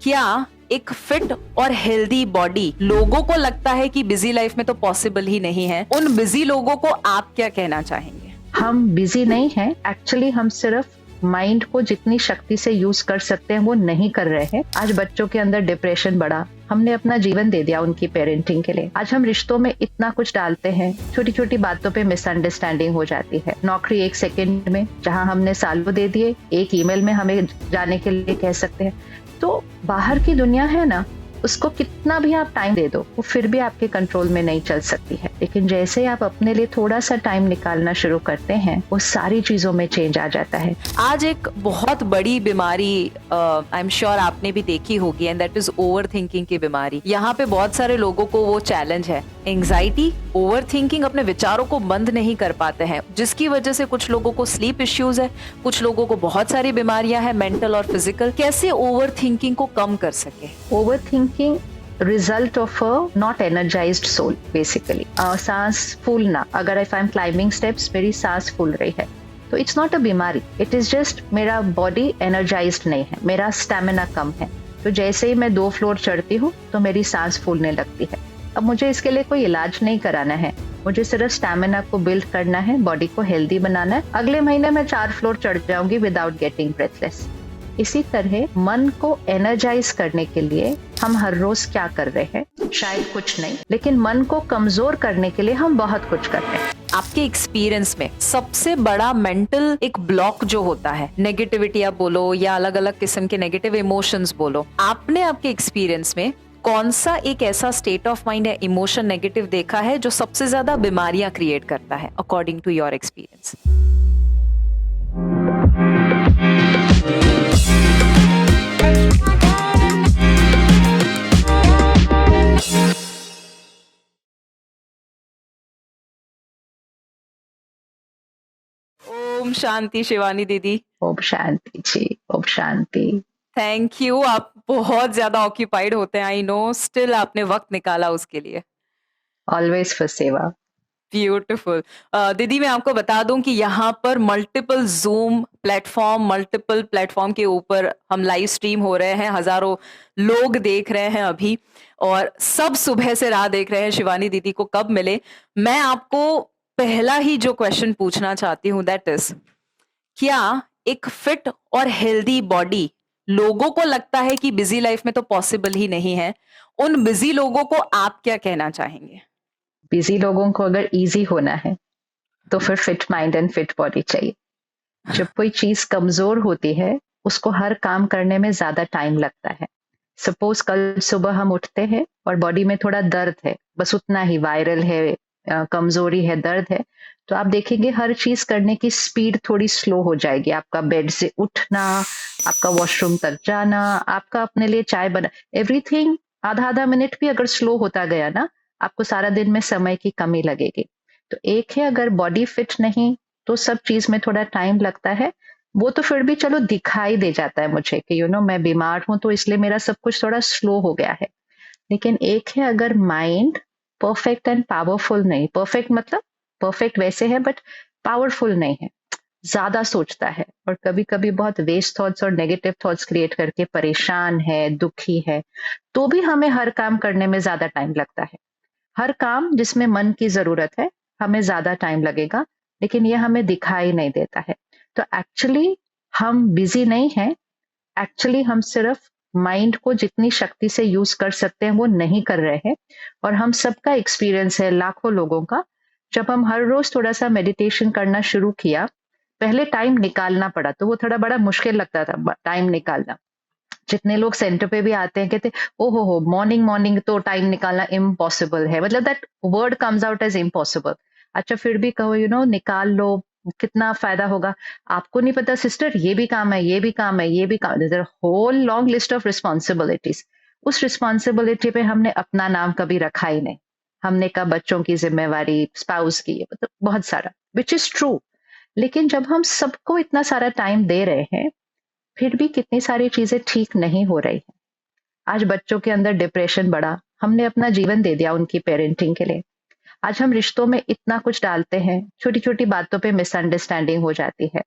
क्या एक फिट और हेल्दी बॉडी लोगों को लगता है कि बिजी लाइफ में तो पॉसिबल ही नहीं है? उन बिजी लोगों को आप क्या कहना चाहेंगे? हम बिजी नहीं हैं, एक्चुअली हम सिर्फ माइंड को जितनी शक्ति से यूज कर सकते हैं वो नहीं कर रहे हैं। आज बच्चों के अंदर डिप्रेशन बढ़ा, हमने अपना जीवन दे दिया उनकी पेरेंटिंग के लिए। आज हम रिश्तों में इतना कुछ डालते हैं, छोटी छोटी बातों पे मिसअंडरस्टैंडिंग हो जाती है। नौकरी 1 सेकेंड में जहां हमने सालों दे दिए, एक ईमेल में हमें जाने के लिए कह सकते हैं। तो बाहर की दुनिया है ना, उसको कितना भी आप टाइम दे दो वो फिर भी आपके कंट्रोल में नहीं चल सकती है। लेकिन जैसे ही आप अपने लिए थोड़ा सा टाइम निकालना शुरू करते हैं, वो सारी चीजों में चेंज आ जाता है। आज एक बहुत बड़ी बीमारी आई एम श्योर आपने भी देखी होगी, and that is over thinking की बीमारी। यहाँ पे बहुत सारे लोगों को वो चैलेंज है, एंजाइटी, ओवर थिंकिंग, अपने विचारों को बंद नहीं कर पाते हैं, जिसकी वजह से कुछ लोगों को स्लीप इश्यूज है, कुछ लोगों को बहुत सारी बीमारियां हैं, मेंटल और फिजिकल। कैसे ओवर थिंकिंग को कम कर सके? Over thinking result of a not energized soul basically. सांस फूलना, अगर if I am climbing steps मेरी सांस फूल रही है तो इट्स नॉट अ बीमारी, इट इज जस्ट मेरा बॉडी एनर्जाइज्ड नहीं है, मेरा स्टेमिना कम है। तो जैसे ही मैं 2 फ्लोर चढ़ती हूँ तो मेरी सांस फूलने लगती है। अब मुझे इसके लिए कोई इलाज नहीं कराना है, मुझे सिर्फ स्टेमिना को बिल्ड करना है, बॉडी को हेल्दी बनाना है। अगले महीने मैं 4 फ्लोर चढ़ जाऊंगी विदाउट गेटिंग ब्रेथलेस। इसी तरह मन को एनर्जाइज करने के लिए हम हर रोज क्या कर रहे हैं? शायद कुछ नहीं, लेकिन मन को कमजोर करने के लिए हम बहुत कुछ कर रहे हैं। आपके एक्सपीरियंस में सबसे बड़ा मेंटल एक ब्लॉक जो होता है, नेगेटिविटी आप बोलो या अलग अलग किस्म के नेगेटिव इमोशंस बोलो, आपने आपके एक्सपीरियंस में कौन सा एक ऐसा स्टेट ऑफ माइंड या इमोशन नेगेटिव देखा है जो सबसे ज्यादा बीमारियां क्रिएट करता है according to your experience? Om Shanti Shivani Didi. Om Shanti ji, Om Shanti. Thank you. आप बहुत ज्यादा ऑक्यूपाइड होते हैं, आई नो, स्टिल आपने वक्त निकाला उसके लिए। ऑलवेज फॉर सेवा। ब्यूटिफुल। दीदी मैं आपको बता दूं कि यहाँ पर multiple zoom platform, multiple platform के ऊपर हम लाइव स्ट्रीम हो रहे हैं, हजारों लोग देख रहे हैं अभी, और सब सुबह से राह देख रहे हैं शिवानी दीदी को कब मिले। मैं आपको पहला ही जो क्वेश्चन पूछना चाहती हूँ दैट इज, क्या एक फिट और हेल्दी बॉडी लोगों को लगता है कि बिजी लाइफ में तो पॉसिबल ही नहीं है? उन बिजी लोगों को आप क्या कहना चाहेंगे? बिजी लोगों को अगर इजी होना है तो फिर fit mind and fit body चाहिए। जब कोई चीज कमजोर होती है उसको हर काम करने में ज्यादा टाइम लगता है। सपोज कल सुबह हम उठते हैं और बॉडी में थोड़ा दर्द है, बस उतना ही, वायरल है, कमजोरी है, दर्द है, तो आप देखेंगे हर चीज करने की स्पीड थोड़ी स्लो हो जाएगी। आपका बेड से उठना, आपका वॉशरूम तक जाना, आपका अपने लिए चाय बना, एवरीथिंग आधा आधा मिनट भी अगर स्लो होता गया ना, आपको सारा दिन में समय की कमी लगेगी। तो एक है, अगर बॉडी फिट नहीं तो सब चीज में थोड़ा टाइम लगता है। वो तो फिर भी चलो दिखाई दे जाता है मुझे कि मैं बीमार हूं तो इसलिए मेरा सब कुछ थोड़ा स्लो हो गया है। लेकिन एक है, अगर माइंड परफेक्ट एंड पावरफुल नहीं, परफेक्ट मतलब परफेक्ट वैसे है बट पावरफुल नहीं है, ज्यादा सोचता है और कभी कभी बहुत वेस्ट थॉट्स और नेगेटिव थॉट्स क्रिएट करके परेशान है, दुखी है, तो भी हमें हर काम करने में ज्यादा टाइम लगता है। हर काम जिसमें मन की जरूरत है हमें ज्यादा टाइम लगेगा, लेकिन ये हमें दिखाई नहीं देता है। तो एक्चुअली हम बिजी नहीं हैं, एक्चुअली हम सिर्फ माइंड को जितनी शक्ति से यूज कर सकते हैं वो नहीं कर रहे हैं। और हम सबका एक्सपीरियंस है, लाखों लोगों का, जब हम हर रोज थोड़ा सा मेडिटेशन करना शुरू किया, पहले टाइम निकालना पड़ा तो वो थोड़ा बड़ा मुश्किल लगता था टाइम निकालना। जितने लोग सेंटर पे भी आते हैं कहते ओ हो मॉर्निंग मॉर्निंग तो टाइम निकालना इम्पॉसिबल है, मतलब that word comes out as impossible. अच्छा फिर भी कहो निकाल लो, कितना फायदा होगा। आपको नहीं पता सिस्टर, ये भी काम है, ये भी काम है, ये भी काम, whole long list of responsibilities. उस रिस्पॉन्सिबिलिटी पे हमने अपना नाम कभी रखा ही नहीं। हमने कहा बच्चों की जिम्मेवारी, स्पाउस की, मतलब बहुत सारा, विच इज ट्रू। लेकिन जब हम सबको इतना सारा टाइम दे रहे हैं फिर भी कितनी सारी चीजें ठीक नहीं हो रही है। आज बच्चों के अंदर डिप्रेशन बढ़ा, हमने अपना जीवन दे दिया उनकी पेरेंटिंग के लिए। आज हम रिश्तों में इतना कुछ डालते हैं, छोटी छोटी बातों पे मिसअंडरस्टैंडिंग हो जाती है।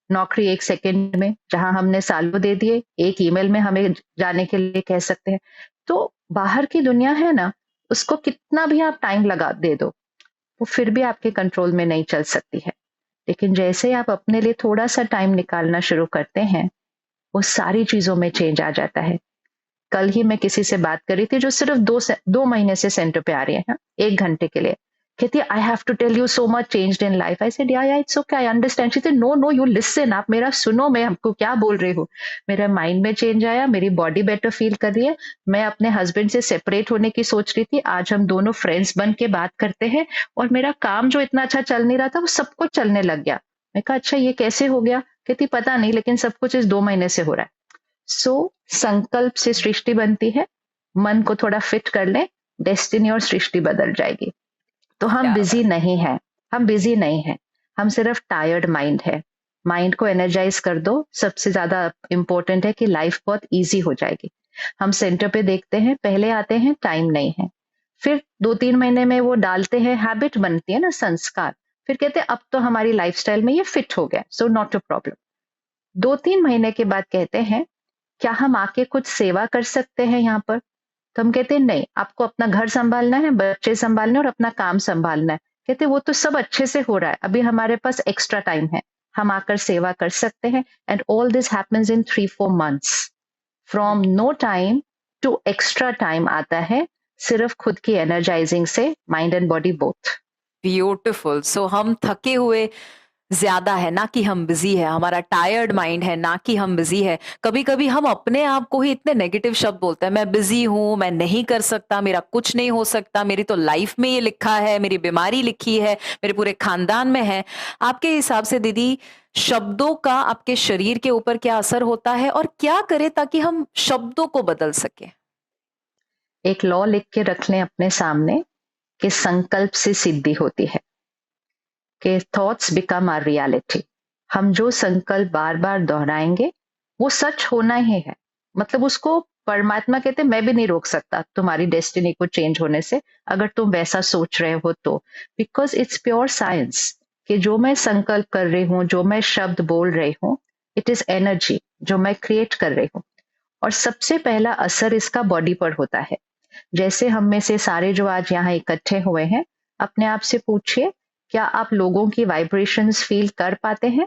नौकरी एक सेकंड में, जहां हमने सालों दे दिए, एक ईमेल में हमें जाने के लिए कह सकते हैं। तो बाहर की दुनिया है ना, उसको कितना भी आप टाइम लगा दे दो, वो फिर भी आपके कंट्रोल में नहीं चल सकती है। लेकिन जैसे ही आप अपने लिए थोड़ा सा टाइम निकालना शुरू करते हैं, वो सारी चीजों में चेंज आ जाता है। कल ही मैं किसी से बात कर रही थी जो सिर्फ 2 महीने से सेंटर पे आ रही है, 1 घंटे के लिए। कहती है, I have to tell you so much changed in life. I said, yeah it's okay, I understand. She said, no no, you listen, आप मेरा सुनो, मैं आपको क्या बोल रही हूँ। मेरे माइंड में चेंज आया, मेरी बॉडी बेटर फील कर रही है। मैं अपने हस्बैंड से सेपरेट होने की सोच रही थी, आज हम दोनों फ्रेंड्स बन के बात करते हैं। और मेरा काम जो इतना अच्छा चल नहीं रहा था, वो सब कुछ चलने लग गया। मैं कहा, अच्छा ये कैसे हो गया? कहती, पता नहीं, लेकिन सब कुछ इस 2 महीने से हो रहा है। सो संकल्प से सृष्टि बनती है। मन को थोड़ा फिट कर लें, डेस्टिनी और सृष्टि बदल जाएगी। तो हम क्या बिजी बात। नहीं हैं, हम बिजी नहीं हैं, हम सिर्फ टायर्ड माइंड है। माइंड को एनर्जाइज कर दो, सबसे ज्यादा इंपॉर्टेंट है कि लाइफ बहुत इजी हो जाएगी। हम सेंटर पे देखते हैं, पहले आते हैं, टाइम नहीं है। फिर 2-3 महीने में वो डालते हैं, हैबिट बनती है ना, संस्कार। फिर कहते हैं अब तो हमारी लाइफस्टाइल में ये फिट हो गया, सो नॉट अ प्रॉब्लम। 2-3 महीने के बाद कहते हैं, क्या हम आके कुछ सेवा कर सकते हैं यहाँ पर? तो हम कहते हैं नहीं, आपको अपना घर संभालना है, बच्चे संभालने और अपना काम संभालना है। कहते वो तो सब अच्छे से हो रहा है, अभी हमारे पास एक्स्ट्रा टाइम है, हम आकर सेवा कर सकते हैं। And all this happens in 3-4 months। From no time to extra time आता है, सिर्फ खुद की एनर्जाइजिंग से, mind and body both. Beautiful. So हम थके हुए ज्यादा है ना कि हम बिजी है, हमारा टायर्ड माइंड है ना कि हम बिजी है। कभी कभी हम अपने आप को ही इतने नेगेटिव शब्द बोलते हैं, मैं बिजी हूं, मैं नहीं कर सकता, मेरा कुछ नहीं हो सकता, मेरी तो लाइफ में ये लिखा है, मेरी बीमारी लिखी है, मेरे पूरे खानदान में है। आपके हिसाब से दीदी, शब्दों का आपके शरीर के ऊपर क्या असर होता है और क्या करें ताकि हम शब्दों को बदल सके? एक लॉ लिख के रख लें अपने सामने कि संकल्प से सिद्धि होती है, कि थॉट्स बिकम आवर रियलिटी। हम जो संकल्प बार बार दोहराएंगे, वो सच होना ही है। मतलब उसको परमात्मा कहते हैं, मैं भी नहीं रोक सकता तुम्हारी डेस्टिनी को चेंज होने से, अगर तुम वैसा सोच रहे हो तो। बिकॉज इट्स प्योर साइंस, कि जो मैं संकल्प कर रही हूँ, जो मैं शब्द बोल रही हूँ, इट इज एनर्जी जो मैं क्रिएट कर रही हूँ। और सबसे पहला असर इसका बॉडी पर होता है। जैसे हम में से सारे जो आज यहाँ इकट्ठे हुए हैं, अपने आप से पूछिए, क्या आप लोगों की वाइब्रेशंस फील कर पाते हैं?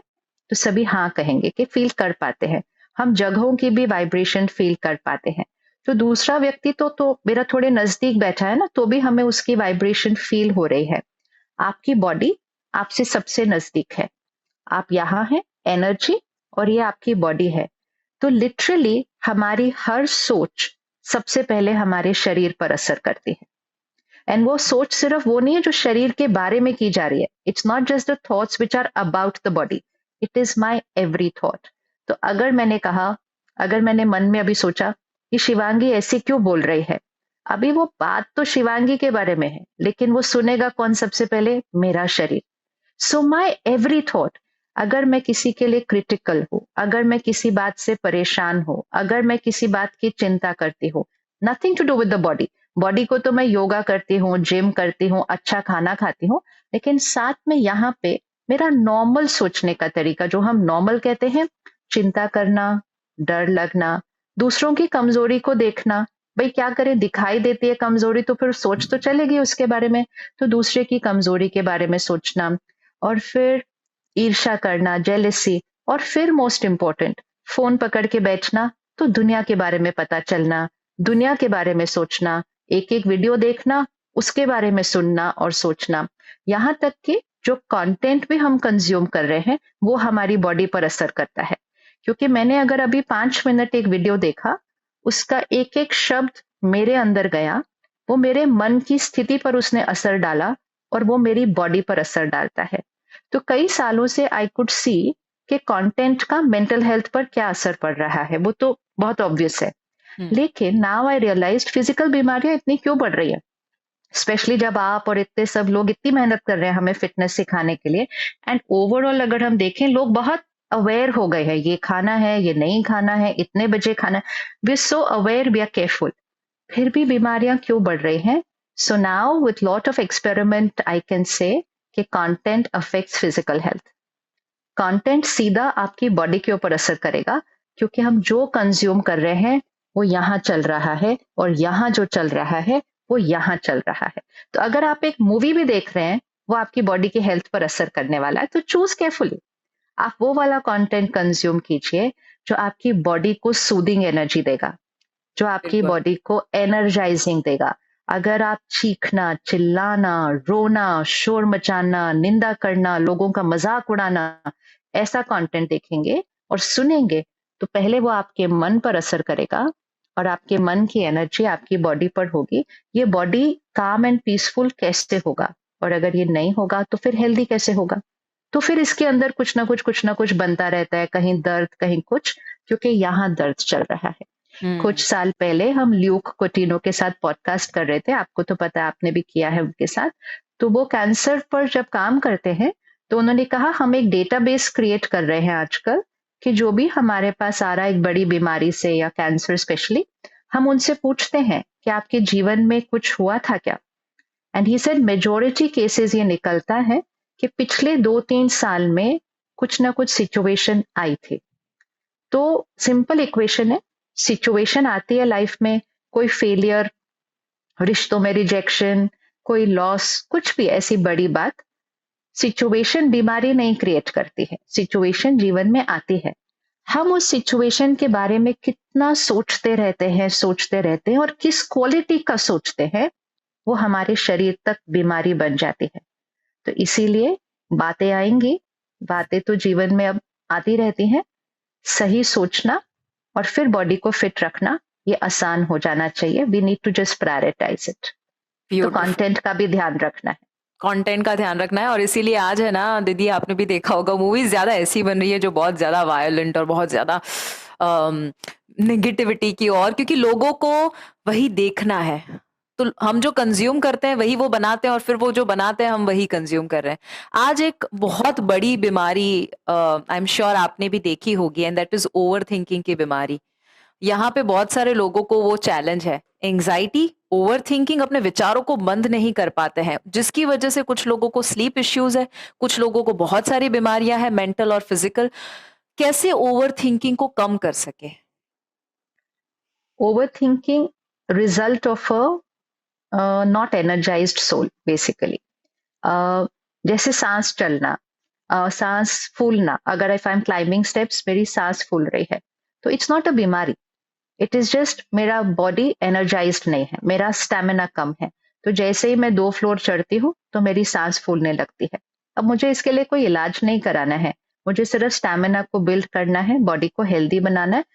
तो सभी हाँ कहेंगे कि फील कर पाते हैं। हम जगहों की भी वाइब्रेशन फील कर पाते हैं। जो दूसरा व्यक्ति तो मेरा थोड़े नजदीक बैठा है ना, तो भी हमें उसकी वाइब्रेशन फील हो रही है। आपकी बॉडी आपसे सबसे नजदीक है। आप यहाँ हैं, एनर्जी, और ये आपकी बॉडी है। तो लिटरली हमारी हर सोच सबसे पहले हमारे शरीर पर असर करती है। एंड वो सोच सिर्फ वो नहीं है जो शरीर के बारे में की जा रही है। It's not just the thoughts which are about the body, it is my every thought. तो अगर मैंने कहा, अगर मैंने मन में अभी सोचा कि शिवांगी ऐसी क्यों बोल रही है, अभी वो बात तो शिवांगी के बारे में है, लेकिन वो सुनेगा कौन सबसे पहले? मेरा शरीर। सो माई एवरी थॉट, अगर मैं किसी के लिए क्रिटिकल हूं, अगर मैं किसी बात से परेशान हूं, अगर मैं किसी बात की चिंता करती हूँ, nothing to do with the body. Body को तो मैं योगा करती हूँ, जिम करती हूँ, अच्छा खाना खाती हूँ, लेकिन साथ में यहाँ पे मेरा नॉर्मल सोचने का तरीका, जो हम नॉर्मल कहते हैं, चिंता करना, डर लगना, दूसरों की कमजोरी को देखना। भाई क्या करें, दिखाई देती है कमजोरी तो फिर सोच तो चलेगी उसके बारे में। तो दूसरे की कमजोरी के बारे में सोचना, और फिर ईर्ष्या करना, जेलेसी, और फिर मोस्ट इंपॉर्टेंट, फोन पकड़ के बैठना, तो दुनिया के बारे में पता चलना, दुनिया के बारे में सोचना, एक एक वीडियो देखना, उसके बारे में सुनना और सोचना। यहाँ तक कि जो कंटेंट भी हम कंज्यूम कर रहे हैं, वो हमारी बॉडी पर असर करता है। क्योंकि मैंने अगर अभी 5 मिनट एक वीडियो देखा, उसका एक एक शब्द मेरे अंदर गया, वो मेरे मन की स्थिति पर उसने असर डाला, और वो मेरी बॉडी पर असर डालता है। तो कई सालों से आई कुड सी कि कंटेंट का मेंटल हेल्थ पर क्या असर पड़ रहा है, वो तो बहुत ऑब्वियस है। हम्म। लेकिन नाउ आई रियलाइज फिजिकल बीमारियां इतनी क्यों बढ़ रही है, स्पेशली जब आप और इतने सब लोग इतनी मेहनत कर रहे हैं हमें फिटनेस सिखाने के लिए। एंड ओवरऑल अगर हम देखें, लोग बहुत अवेयर हो गए हैं, ये खाना है, ये नहीं खाना है, इतने बजे खाना है, we so aware, we are careful. फिर भी बीमारियां क्यों बढ़ रही हैं? So now with lot of experiment I can say कि content affects physical health. Content सीधा आपकी बॉडी के ऊपर असर करेगा, क्योंकि हम जो कंज्यूम कर रहे हैं वो यहाँ चल रहा है, और यहाँ जो चल रहा है वो यहाँ चल रहा है। तो अगर आप एक मूवी भी देख रहे हैं, वो आपकी बॉडी की हेल्थ पर असर करने वाला है, तो चूज केयरफुली। आप वो वाला कंटेंट कंज्यूम कीजिए जो आपकी बॉडी को सूदिंग एनर्जी देगा, जो आपकी बिल्कुल। बॉडी को एनर्जाइजिंग देगा। अगर आप चीखना, चिल्लाना, रोना, शोर मचाना, निंदा करना, लोगों का मजाक उड़ाना, ऐसा कंटेंट देखेंगे और सुनेंगे, तो पहले वो आपके मन पर असर करेगा, और आपके मन की एनर्जी आपकी बॉडी पर होगी। ये बॉडी काम एंड पीसफुल कैसे होगा, और अगर ये नहीं होगा तो फिर हेल्दी कैसे होगा? तो फिर इसके अंदर कुछ ना कुछ बनता रहता है, कहीं दर्द, कहीं कुछ, क्योंकि यहाँ दर्द चल रहा है। कुछ हम्म। साल पहले हम ल्यूक कोटिनो के साथ पॉडकास्ट कर रहे थे, आपको तो पता है, आपने भी किया है उनके साथ। तो वो कैंसर पर जब काम करते हैं, तो उन्होंने कहा हम एक डेटाबेस क्रिएट कर रहे हैं आजकल, कि जो भी हमारे पास आ रहा है एक बड़ी बीमारी से या कैंसर स्पेशली, हम उनसे पूछते हैं कि आपके जीवन में कुछ हुआ था क्या। And he said majority cases ये निकलता है कि पिछले 2-3 साल में कुछ ना कुछ सिचुएशन आई थी। तो सिंपल इक्वेशन है, सिचुएशन आती है लाइफ में, कोई फेलियर, रिश्तों में रिजेक्शन, कोई लॉस, कुछ भी ऐसी बड़ी बात, सिचुएशन बीमारी नहीं क्रिएट करती है, सिचुएशन जीवन में आती है। हम उस सिचुएशन के बारे में कितना सोचते रहते हैं, और किस क्वालिटी का सोचते हैं, वो हमारे शरीर तक बीमारी बन जाती है। तो इसीलिए बातें आएंगी, बातें तो जीवन में अब आती रहती हैं। सही सोचना और फिर बॉडी को फिट रखना, ये आसान हो जाना चाहिए। We need to just prioritize it. तो ब्यूटीफुल। कंटेंट का भी ध्यान रखना है। कंटेंट का ध्यान रखना है, और इसीलिए आज है ना दीदी, आपने भी देखा होगा मूवीज ज्यादा ऐसी बन रही है जो बहुत ज्यादा वायलेंट और बहुत ज्यादा नेगेटिविटी की ओर, क्योंकि लोगों को वही देखना है। तो हम जो कंज्यूम करते हैं वही वो बनाते हैं, और फिर वो जो बनाते हैं हम वही कंज्यूम कर रहे हैं। आज एक बहुत बड़ी बीमारी आई एम श्योर आपने भी देखी होगी, and that is over thinking की बीमारी। यहाँ पे बहुत सारे लोगों को वो चैलेंज है, एंजाइटी, ओवर थिंकिंग, अपने विचारों को बंद नहीं कर पाते हैं, जिसकी वजह से कुछ लोगों को स्लीप इश्यूज है, कुछ लोगों को बहुत सारी बीमारियां हैं, मेंटल और फिजिकल। कैसे ओवर थिंकिंग को कम कर सके? Over thinking result of a not energized soul basically. जैसे सांस चलना, सांस फूलना, अगर if I am climbing steps, मेरी सांस फूल रही है, तो इट्स नॉट अ बीमारी, इट इज जस्ट मेरा बॉडी एनर्जाइज्ड नहीं है, मेरा स्टेमिना कम है। तो जैसे ही मैं 2 फ्लोर चढ़ती हूँ तो मेरी सांस फूलने लगती है। अब मुझे इसके लिए कोई इलाज नहीं कराना है, मुझे सिर्फ स्टेमिना को बिल्ड करना है, बॉडी को हेल्दी बनाना है।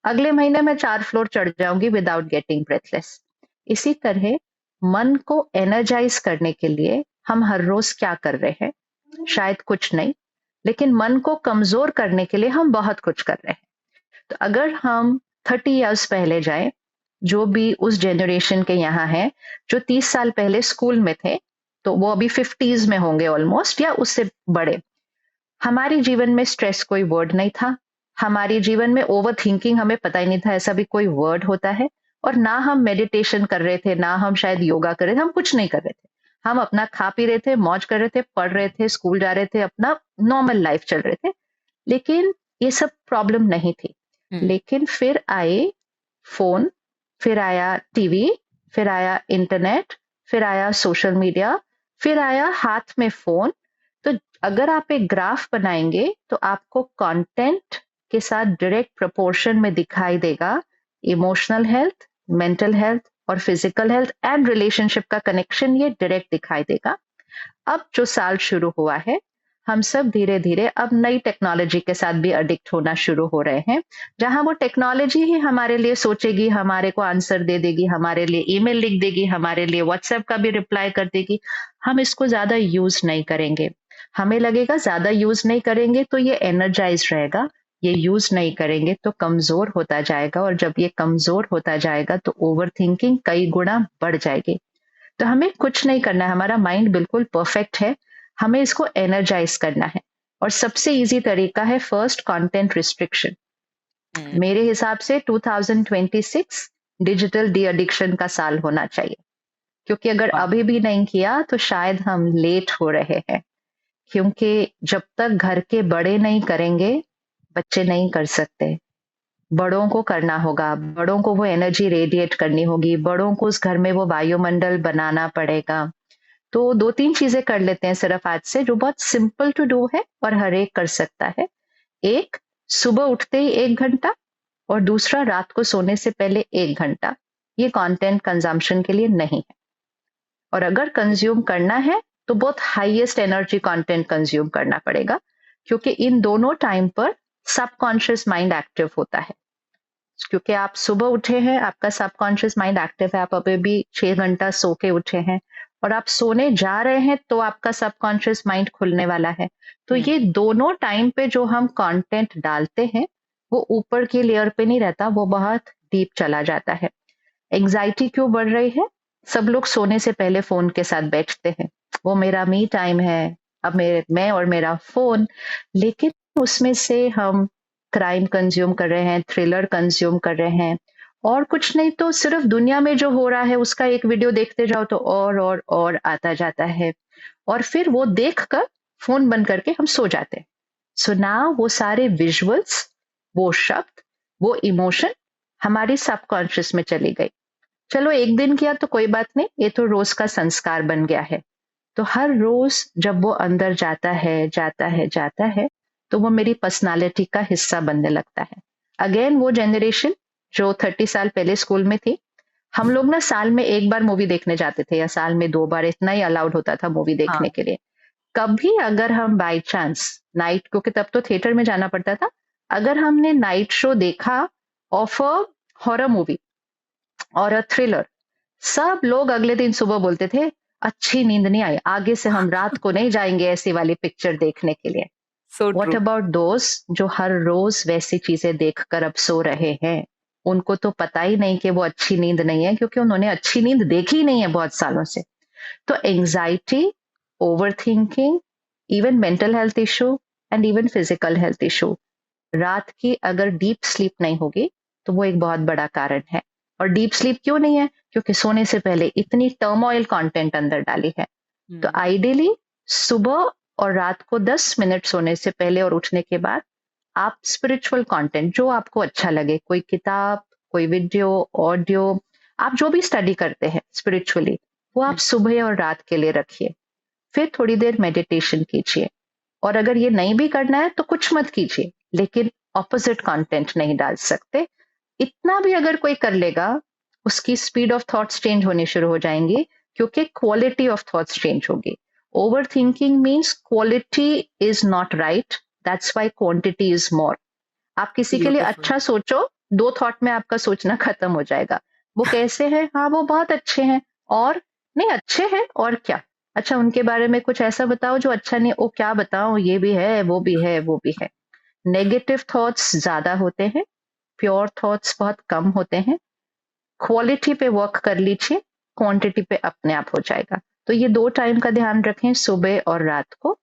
अगले महीने मैं 4 फ्लोर चढ़ जाऊंगी विदाउट गेटिंग ब्रेथलेस। इसी तरह मन को एनर्जाइज करने के लिए हम हर रोज क्या कर रहे हैं? शायद कुछ नहीं, लेकिन मन को कमजोर करने के लिए हम बहुत कुछ कर रहे हैं। तो अगर हम 30 इयर्स पहले जाएं, जो भी उस जनरेशन के यहाँ हैं, जो 30 साल पहले स्कूल में थे, तो वो अभी 50s में होंगे ऑलमोस्ट, या उससे बड़े। हमारे जीवन में स्ट्रेस कोई वर्ड नहीं था, हमारे जीवन में ओवर थिंकिंग हमें पता ही नहीं था ऐसा भी कोई वर्ड होता है, और ना हम मेडिटेशन कर रहे थे, ना हम शायद योगा कर रहे थे, हम कुछ नहीं कर रहे थे। हम अपना खा पी रहे थे, मौज कर रहे थे, पढ़ रहे थे, स्कूल जा रहे थे, अपना नॉर्मल लाइफ चल रहे थे। लेकिन ये सब प्रॉब्लम नहीं थी। लेकिन फिर आए फोन, फिर आया टीवी, फिर आया इंटरनेट, फिर आया सोशल मीडिया, फिर आया हाथ में फोन। तो अगर आप एक ग्राफ बनाएंगे तो आपको कंटेंट के साथ डायरेक्ट प्रोपोर्शन में दिखाई देगा इमोशनल हेल्थ, मेंटल हेल्थ और फिजिकल हेल्थ एंड रिलेशनशिप का कनेक्शन, ये डायरेक्ट दिखाई देगा। अब जो साल शुरू हुआ है, हम सब धीरे धीरे अब नई टेक्नोलॉजी के साथ भी एडिक्ट होना शुरू हो रहे हैं, जहां वो टेक्नोलॉजी ही हमारे लिए सोचेगी, हमारे को आंसर दे देगी, हमारे लिए ईमेल लिख देगी, हमारे लिए व्हाट्सएप का भी रिप्लाई कर देगी। हम इसको ज्यादा यूज नहीं करेंगे। हमें लगेगा ज्यादा यूज नहीं करेंगे तो ये एनर्जाइज रहेगा, ये यूज नहीं करेंगे तो कमजोर होता जाएगा, और जब ये कमजोर होता जाएगा तो ओवर थिंकिंग कई गुना बढ़ जाएगी। तो हमें कुछ नहीं करना है, हमारा माइंड बिल्कुल परफेक्ट है, हमें इसको एनर्जाइज करना है। और सबसे इजी तरीका है फर्स्ट कंटेंट रिस्ट्रिक्शन। मेरे हिसाब से 2026 डिजिटल डी एडिक्शन का साल होना चाहिए, क्योंकि अगर अभी भी नहीं किया तो शायद हम लेट हो रहे हैं। क्योंकि जब तक घर के बड़े नहीं करेंगे, बच्चे नहीं कर सकते। बड़ों को करना होगा, बड़ों को वो एनर्जी रेडिएट करनी होगी, बड़ों को उस घर में वो वायुमंडल बनाना पड़ेगा। तो 2-3 चीज़ें कर लेते हैं सिर्फ आज से, जो बहुत सिंपल टू डू है और हर एक कर सकता है। एक, सुबह उठते ही 1 घंटा, और दूसरा रात को सोने से पहले 1 घंटा। ये कंटेंट कंजम्पशन के लिए नहीं है। और अगर कंज्यूम करना है तो बहुत हाईएस्ट एनर्जी कंटेंट कंज्यूम करना पड़ेगा, क्योंकि इन दोनों टाइम पर सबकॉन्शियस माइंड एक्टिव होता है। क्योंकि आप सुबह उठे हैं, आपका सबकॉन्शियस माइंड एक्टिव है, आप अभी भी 6 घंटा सो के उठे हैं, और आप सोने जा रहे हैं तो आपका सबकॉन्शियस माइंड खुलने वाला है। तो ये दोनों टाइम पे जो हम कंटेंट डालते हैं, वो ऊपर की लेयर पे नहीं रहता, वो बहुत डीप चला जाता है। एंजाइटी क्यों बढ़ रही है? सब लोग सोने से पहले फोन के साथ बैठते हैं, वो मेरा मी टाइम है, अब मैं और मेरा फोन। लेकिन उसमें से हम क्राइम कंज्यूम कर रहे हैं, थ्रिलर कंज्यूम कर रहे हैं, और कुछ नहीं तो सिर्फ दुनिया में जो हो रहा है उसका एक वीडियो देखते जाओ तो और आता जाता है, और फिर वो देखकर फोन बंद करके हम सो जाते हैं। सो नाउ वो सारे विजुअल्स, वो शब्द, वो इमोशन हमारी सबकॉन्शियस में चली गई। चलो एक दिन किया तो कोई बात नहीं, ये तो रोज का संस्कार बन गया है। तो हर रोज जब वो अंदर जाता है, तो वो मेरी पर्सनालिटी का हिस्सा बनने लगता है। अगेन वो जनरेशन जो 30 साल पहले स्कूल में थी, हम लोग ना साल में 1 बार मूवी देखने जाते थे, या साल में 2 बार, इतना ही अलाउड होता था मूवी देखने के लिए। कभी अगर हम बाय चांस नाइट, क्योंकि तब तो थिएटर में जाना पड़ता था, अगर हमने नाइट शो देखा ऑफ अ हॉरर मूवी और थ्रिलर, सब लोग अगले दिन सुबह बोलते थे अच्छी नींद नहीं आई, आगे से हम रात को नहीं जाएंगे ऐसी वाली पिक्चर देखने के लिए। So what true. About those जो हर रोज वैसी चीजें देखकर अब सो रहे हैं? उनको तो पता ही नहीं कि वो अच्छी नींद नहीं है, क्योंकि उन्होंने अच्छी नींद देखी ही नहीं है बहुत सालों से। तो anxiety, over thinking, even mental health issue and even physical health issue, रात की अगर डीप स्लीप नहीं होगी तो वो एक बहुत बड़ा कारण है। और डीप स्लीप क्यों नहीं है? क्योंकि सोने से पहले इतनी टर्मोइल कंटेंट अंदर डाली है। तो आइडियली सुबह और रात को 10 मिनट सोने से पहले और उठने के बाद आप स्पिरिचुअल कंटेंट जो आपको अच्छा लगे, कोई किताब, कोई वीडियो, ऑडियो, आप जो भी स्टडी करते हैं स्पिरिचुअली, वो आप सुबह और रात के लिए रखिए। फिर थोड़ी देर मेडिटेशन कीजिए, और अगर ये नहीं भी करना है तो कुछ मत कीजिए, लेकिन ऑपोजिट कंटेंट नहीं डाल सकते। इतना भी अगर कोई कर लेगा, उसकी स्पीड ऑफ थॉट्स चेंज होनी शुरू हो जाएंगी, क्योंकि क्वालिटी ऑफ थॉट्स चेंज होगी। Over thinking means quality is not right, that's why quantity is more. आप किसी के लिए ब्यूटीफुल। अच्छा सोचो, 2 थॉट में आपका सोचना खत्म हो जाएगा। वो कैसे हैं? हाँ वो बहुत अच्छे हैं, और नहीं अच्छे हैं और क्या, अच्छा उनके बारे में कुछ ऐसा बताओ जो अच्छा नहीं, ओ क्या बताओ, ये भी है, वो भी है, वो भी है। नेगेटिव थॉट्स ज्यादा होते हैं, प्योर थॉट्स बहुत कम होते हैं। क्वालिटी पे वर्क कर लीजिए, क्वांटिटी पे अपने आप हो जाएगा। तो ये 2 टाइम का ध्यान रखें, सुबह और रात को।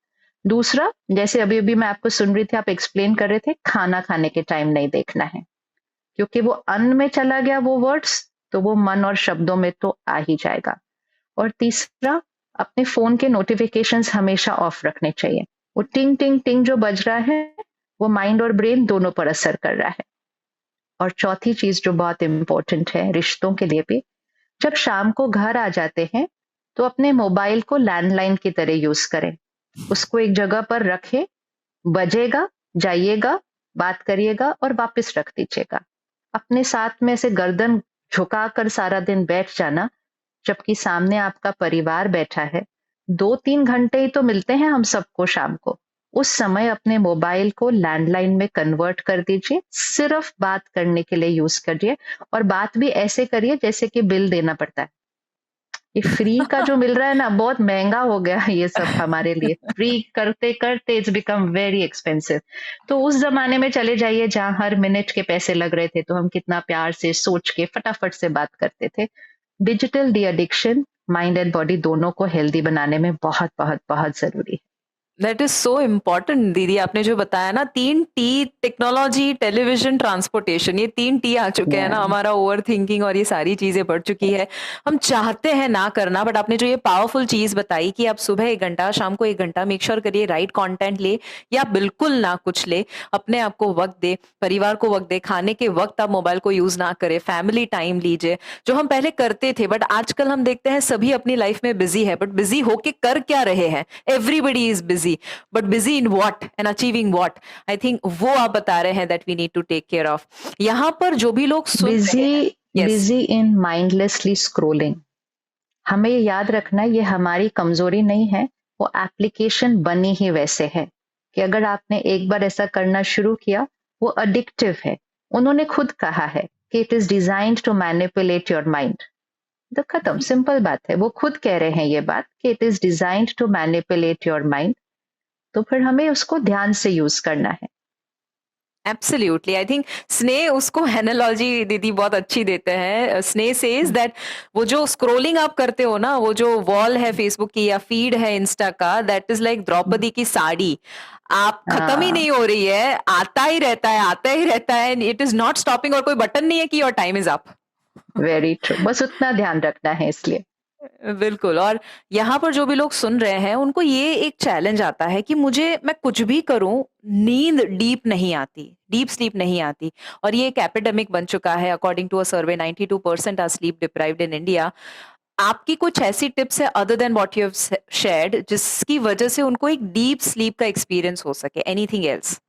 दूसरा, जैसे अभी अभी मैं आपको सुन रही थी, आप एक्सप्लेन कर रहे थे, खाना खाने के टाइम नहीं देखना है, क्योंकि वो अन्न में चला गया वो वर्ड्स, तो वो मन और शब्दों में तो आ ही जाएगा। और तीसरा, अपने फोन के नोटिफिकेशंस हमेशा ऑफ रखने चाहिए। वो टिंग टिंग टिंग जो बज रहा है, वो माइंड और ब्रेन दोनों पर असर कर रहा है। और चौथी चीज जो बहुत इंपॉर्टेंट है रिश्तों के लिए भी, जब शाम को घर आ जाते हैं तो अपने मोबाइल को लैंडलाइन की तरह यूज करें। उसको एक जगह पर रखें, बजेगा, जाइएगा, बात करिएगा और वापस रख दीजिएगा। अपने साथ में से गर्दन झुकाकर सारा दिन बैठ जाना, जबकि सामने आपका परिवार बैठा है। 2-3 घंटे ही तो मिलते हैं हम सबको शाम को। उस समय अपने मोबाइल को लैंडलाइन में कन्वर्ट कर दीजिए, सिर्फ बात करने के लिए यूज करिए, और बात भी ऐसे करिए जैसे कि बिल देना पड़ता है। ये फ्री का जो मिल रहा है ना, बहुत महंगा हो गया है ये सब हमारे लिए। फ्री करते करते इट्स बिकम वेरी एक्सपेंसिव। तो उस जमाने में चले जाइए जहां हर मिनट के पैसे लग रहे थे, तो हम कितना प्यार से सोच के फटाफट से बात करते थे। Digital de addiction mind and body दोनों को हेल्दी बनाने में बहुत बहुत बहुत जरूरी है। दैट इज सो इम्पोर्टेंट दीदी, आपने जो बताया ना, 3 टी, टेक्नोलॉजी, टेलीविजन, ट्रांसपोर्टेशन, ये 3 टी आ चुके हैं ना, या हमारा ओवर थिंकिंग और ये सारी चीजें बढ़ चुकी है। हम चाहते हैं ना करना, बट आपने जो ये पावरफुल चीज बताई कि आप सुबह 1 घंटा, शाम को 1 घंटा मेक श्योर करिए राइट कंटेंट ले, या बिल्कुल ना कुछ ले, अपने आप को वक्त दे, परिवार को वक्त दे, खाने के वक्त आप मोबाइल को यूज ना करें, फैमिली टाइम लीजिए, जो हम पहले करते थे। बट आजकल हम देखते हैं सभी अपनी लाइफ में बिजी है, बट बिजी होके कर क्या रहे हैं? Everybody is busy, but busy in what and achieving what? I think वो आप बता रहे हैं that we need to take care of. यहाँ पर जो भी लोग सुन रहे हैं, busy yes, busy in mindlessly scrolling. हमें ये याद रखना है, ये हमारी कमजोरी नहीं है, वो एप्लीकेशन बनी ही वैसे है कि अगर आपने एक बार ऐसा करना शुरू किया, वो अडिक्टिव है। उन्होंने खुद कहा है कि it is designed to manipulate your mind. तो खत्म, सिंपल बात है, वो खुद कह रहे हैं ये बात कि it is designed to manipulate your mind. तो फिर हमें उसको ध्यान से यूज करना है। एब्सोल्युटली। आई थिंक स्नेह उसको एनालॉजी दीदी बहुत अच्छी देते हैं। स्नेह सेज दैट वो जो स्क्रोलिंग आप करते हो ना, वो जो वॉल है फेसबुक की या फीड है इंस्टा का, दैट इज लाइक द्रौपदी की साड़ी, आप खत्म ही हाँ, नहीं हो रही है, आता ही रहता है, आता ही रहता है, इट इज नॉट स्टॉपिंग, और कोई बटन नहीं है कि your time is up. Very true, बस उतना ध्यान रखना है इसलिए। बिल्कुल। और यहाँ पर जो भी लोग सुन रहे हैं, उनको ये एक चैलेंज आता है कि मुझे, मैं कुछ भी करूं, नींद डीप नहीं आती, डीप स्लीप नहीं आती, और ये एक एपिडेमिक बन चुका है। According to a survey 92% are sleep deprived in India. आपकी कुछ ऐसी टिप्स है other than what you have shared, जिसकी वजह से उनको एक डीप स्लीप का एक्सपीरियंस हो सके? Anything else?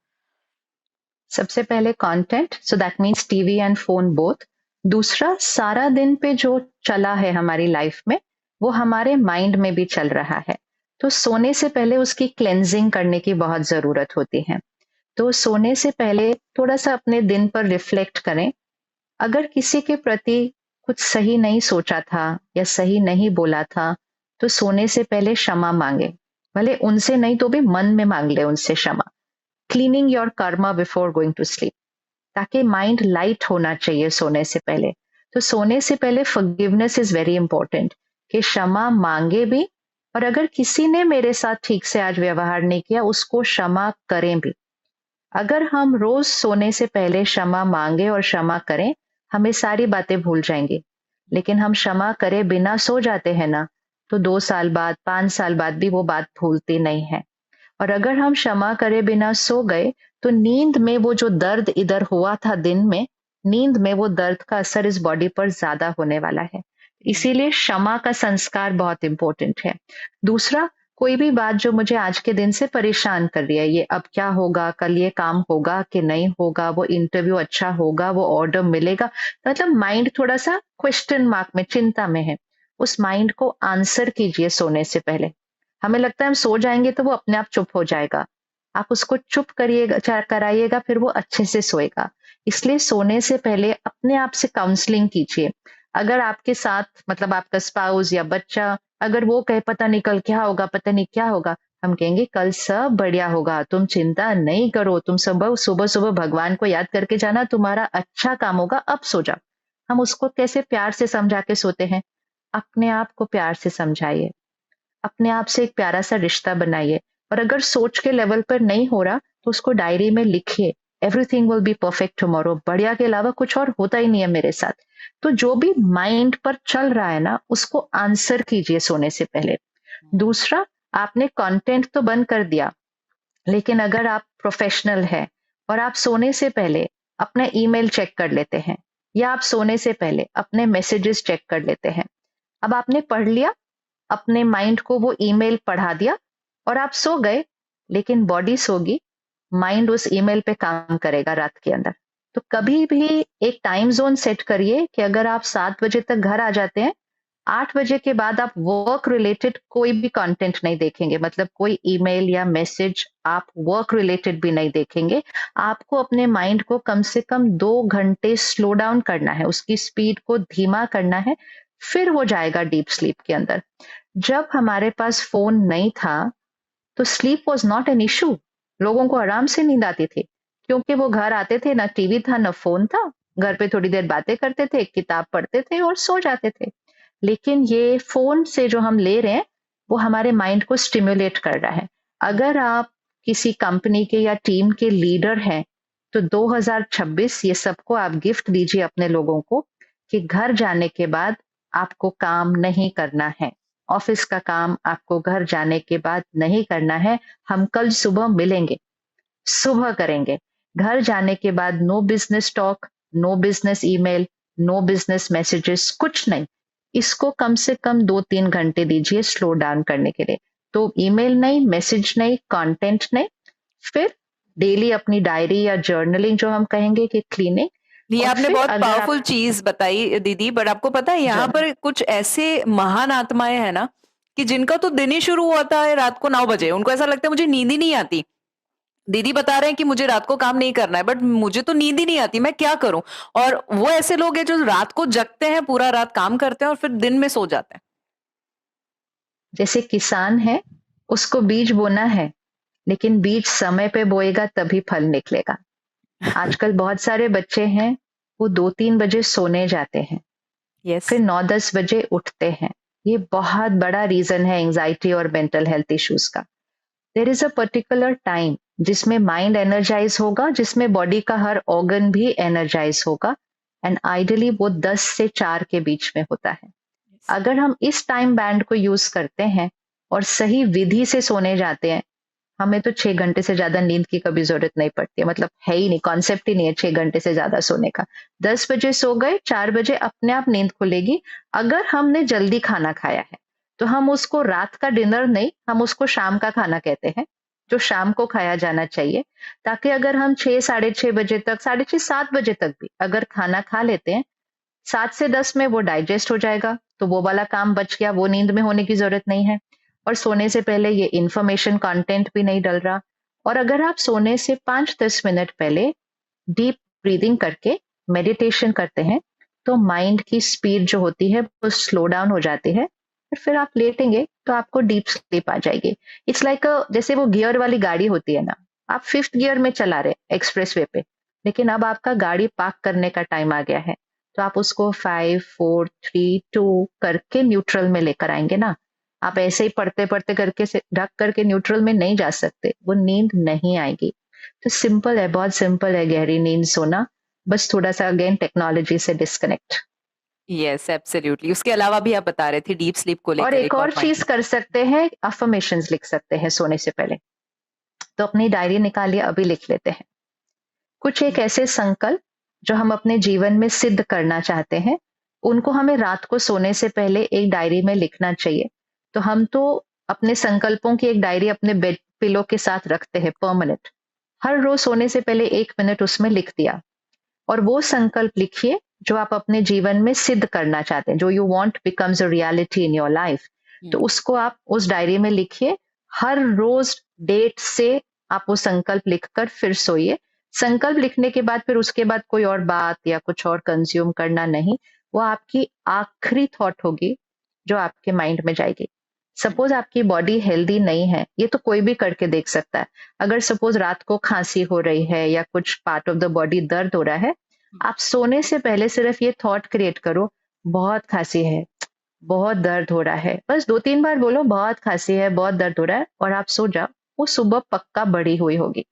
सबसे पहले content, so that means TV and phone both. दूसरा, सारा दिन पे जो चला है हमारी लाइफ में, वो हमारे माइंड में भी चल रहा है। तो सोने से पहले उसकी क्लेंजिंग करने की बहुत जरूरत होती है। तो सोने से पहले थोड़ा सा अपने दिन पर रिफ्लेक्ट करें। अगर किसी के प्रति कुछ सही नहीं सोचा था या सही नहीं बोला था, तो सोने से पहले क्षमा मांगे। भले उनसे नहीं तो भी मन में मांग ले उनसे क्षमा। Cleaning your karma before going to sleep, ताकि माइंड लाइट होना चाहिए सोने से पहले। तो सोने से पहले फॉरगिवनेस इज वेरी इंपॉर्टेंट, कि क्षमा मांगे भी, और अगर किसी ने मेरे साथ ठीक से आज व्यवहार नहीं किया, उसको क्षमा करें भी। अगर हम रोज सोने से पहले क्षमा मांगे और क्षमा करें, हमें सारी बातें भूल जाएंगे। लेकिन हम क्षमा करे बिना सो जाते हैं ना, तो 2 साल बाद, 5 साल बाद भी वो बात भूलती नहीं है। और अगर हम क्षमा करे बिना सो गए, तो नींद में वो जो दर्द इधर हुआ था दिन में, नींद में वो दर्द का असर इस बॉडी पर ज्यादा होने वाला है। इसीलिए क्षमा का संस्कार बहुत इंपॉर्टेंट है। दूसरा, कोई भी बात जो मुझे आज के दिन से परेशान कर रही है, ये अब क्या होगा, कल ये काम होगा कि नहीं होगा, वो इंटरव्यू अच्छा होगा, वो ऑर्डर मिलेगा, मतलब माइंड थोड़ा सा क्वेश्चन मार्क में, चिंता में है, उस माइंड को आंसर कीजिए सोने से पहले। हमें लगता है हम सो जाएंगे तो वो अपने आप चुप हो जाएगा। आप उसको चुप करिएगा, कराइएगा, फिर वो अच्छे से सोएगा। इसलिए सोने से पहले अपने आप से काउंसलिंग कीजिए। अगर आपके साथ, मतलब आपका स्पाउस या बच्चा, अगर वो कहे पता नहीं कल क्या होगा, पता नहीं क्या होगा, हम कहेंगे कल सब बढ़िया होगा, तुम चिंता नहीं करो, तुम सुबह सुबह सुबह भगवान को याद करके जाना, तुम्हारा अच्छा काम होगा, अब सो जाओ। हम उसको कैसे प्यार से समझा के सोते हैं? अपने आप को प्यार से समझाइए, अपने आप से एक प्यारा सा रिश्ता बनाइए। और अगर सोच के लेवल पर नहीं हो रहा, तो उसको डायरी में लिखिए, everything will be perfect tomorrow, बढ़िया के अलावा कुछ और होता ही नहीं है मेरे साथ। तो जो भी माइंड पर चल रहा है ना, उसको आंसर कीजिए सोने से पहले। दूसरा, आपने कंटेंट तो बंद कर दिया, लेकिन अगर आप प्रोफेशनल है और आप सोने से पहले अपना ईमेल चेक कर लेते हैं, या आप सोने से पहले अपने मैसेजेस चेक कर लेते हैं, अब आपने पढ़ लिया, अपने माइंड को वो ईमेल पढ़ा दिया, और आप सो गए, लेकिन बॉडी सोगी, माइंड उस ईमेल पे काम करेगा रात के अंदर। तो कभी भी एक टाइम जोन सेट करिए कि अगर आप 7 बजे तक घर आ जाते हैं, 8 बजे के बाद आप वर्क रिलेटेड कोई भी कंटेंट नहीं देखेंगे, मतलब कोई ईमेल या मैसेज आप वर्क रिलेटेड भी नहीं देखेंगे। आपको अपने माइंड को कम से कम 2 घंटे स्लो डाउन करना है, उसकी स्पीड को धीमा करना है, फिर वो जाएगा डीप स्लीप के अंदर। जब हमारे पास फोन नहीं था, तो sleep was not an issue. लोगों को आराम से नींद आती थी, क्योंकि वो घर आते थे, ना टीवी था ना फोन था, घर पे थोड़ी देर बातें करते थे, किताब पढ़ते थे और सो जाते थे। लेकिन ये फोन से जो हम ले रहे हैं, वो हमारे माइंड को स्टिमुलेट कर रहा है। अगर आप किसी कंपनी के या टीम के लीडर हैं, तो 2026 ये सबको आप गिफ्ट दीजिए अपने लोगों को कि घर जाने के बाद आपको काम नहीं करना है। ऑफिस का काम आपको घर जाने के बाद नहीं करना है। हम कल सुबह मिलेंगे, सुबह करेंगे। घर जाने के बाद no business talk, no business email, no business messages, कुछ नहीं। इसको कम से कम 2-3 घंटे दीजिए स्लो डाउन करने के लिए। तो ईमेल नहीं, मैसेज नहीं, कंटेंट नहीं। फिर डेली अपनी डायरी या जर्नलिंग जो हम कहेंगे कि क्लीनिंग। ये और आपने फिर बहुत अगर आप पावरफुल चीज बताई दीदी, बट आपको पता है यहाँ जर्नल पर कुछ ऐसे महान आत्माएं हैं ना कि जिनका तो दिन ही शुरू होता है रात को 9 बजे, उनको ऐसा लगता है मुझे नींद ही नहीं आती। दीदी बता रहे हैं कि मुझे रात को काम नहीं करना है, बट मुझे तो नींद ही नहीं आती, मैं क्या करूं। और वो ऐसे लोग हैं जो रात को जगते हैं, पूरा रात काम करते हैं और फिर दिन में सो जाते हैं। जैसे किसान है, उसको बीज बोना है, लेकिन बीज समय पे बोएगा तभी फल निकलेगा। आजकल बहुत सारे बच्चे हैं, वो 2-3 बजे सोने जाते हैं, यस। फिर 9-10 बजे उठते हैं। ये बहुत बड़ा रीजन है एंजाइटी और मेंटल हेल्थ इश्यूज का। There is a particular time जिसमें माइंड एनर्जाइज होगा, जिसमें बॉडी का हर ऑर्गन भी एनर्जाइज होगा, एंड आइडियली वो 10 से 4 के बीच में होता है। अगर हम इस टाइम बैंड को यूज करते हैं और सही विधि से सोने जाते हैं, हमें तो 6 घंटे से ज्यादा नींद की कभी जरूरत नहीं पड़ती है। मतलब है ही नहीं, कॉन्सेप्ट ही नहीं है 6 घंटे से ज्यादा सोने का। 10 बजे सो गए, 4 बजे अपने आप नींद खुलेगी। अगर हमने जल्दी खाना खाया है, तो हम उसको रात का डिनर नहीं, हम उसको शाम का खाना कहते हैं, जो शाम को खाया जाना चाहिए। ताकि अगर हम 6, 6:30 बजे तक, 6:30, 7 बजे तक भी अगर खाना खा लेते हैं, 7 से 10 में वो डाइजेस्ट हो जाएगा, तो वो वाला काम बच गया, वो नींद में होने की जरूरत नहीं है। और सोने से पहले ये इंफॉर्मेशन कंटेंट भी नहीं डल रहा। और अगर आप सोने से 5-10 मिनट पहले डीप ब्रीदिंग करके मेडिटेशन करते हैं, तो माइंड की स्पीड जो होती है वो स्लो डाउन हो जाती है, और फिर आप लेटेंगे तो आपको डीप स्लीप आ जाएगी। इट्स लाइक जैसे वो गियर वाली गाड़ी होती है ना, आप 5th गियर में चला रहे एक्सप्रेस वे पे, लेकिन अब आपका गाड़ी पार्क करने का टाइम आ गया है, तो आप उसको 5, 4, 3, 2 करके न्यूट्रल में लेकर आएंगे ना। आप ऐसे ही पढ़ते पढ़ते करके से ढक करके न्यूट्रल में नहीं जा सकते, वो नींद नहीं आएगी। तो सिंपल है, बहुत सिंपल है गहरी नींद सोना। बस थोड़ा सा अगेन टेक्नोलॉजी से डिस्कनेक्ट। Yes, absolutely. उसके अलावा भी आप बता रहे थे डीप स्लीप को और लेकर एक एक और और पॉइंट। चीज कर सकते हैं, अफर्मेशंस लिख सकते हैं सोने से पहले। तो अपनी डायरी निकालिए, अभी लिख लेते हैं कुछ एक ऐसे संकल्प जो हम अपने जीवन में सिद्ध करना चाहते हैं। उनको हमें रात को सोने से पहले एक डायरी में लिखना चाहिए। तो हम तो अपने संकल्पों की एक डायरी अपने बेड पिलो के साथ रखते हैं परमानेंट। हर रोज सोने से पहले 1 मिनट उसमें लिख दिया, और वो संकल्प लिखिए जो आप अपने जीवन में सिद्ध करना चाहते हैं, जो you want becomes a reality in your life. तो उसको आप उस डायरी में लिखिए। हर रोज डेट से आप वो संकल्प लिखकर फिर सोइए। संकल्प लिखने के बाद फिर उसके बाद कोई और बात या कुछ और कंज्यूम करना नहीं। वो आपकी आखिरी थॉट होगी जो आपके माइंड में जाएगी। सपोज आपकी बॉडी हेल्दी नहीं है, ये तो कोई भी करके देख सकता है। अगर सपोज रात को खांसी हो रही है या कुछ पार्ट ऑफ द बॉडी दर्द हो रहा है, आप सोने से पहले सिर्फ ये थॉट क्रिएट करो, बहुत खांसी है, बहुत दर्द हो रहा है। बस 2-3 बार बोलो, बहुत खांसी है, बहुत दर्द हो रहा है, और आप सो जाओ। वो सुबह पक्का बढ़ी हुई होगी,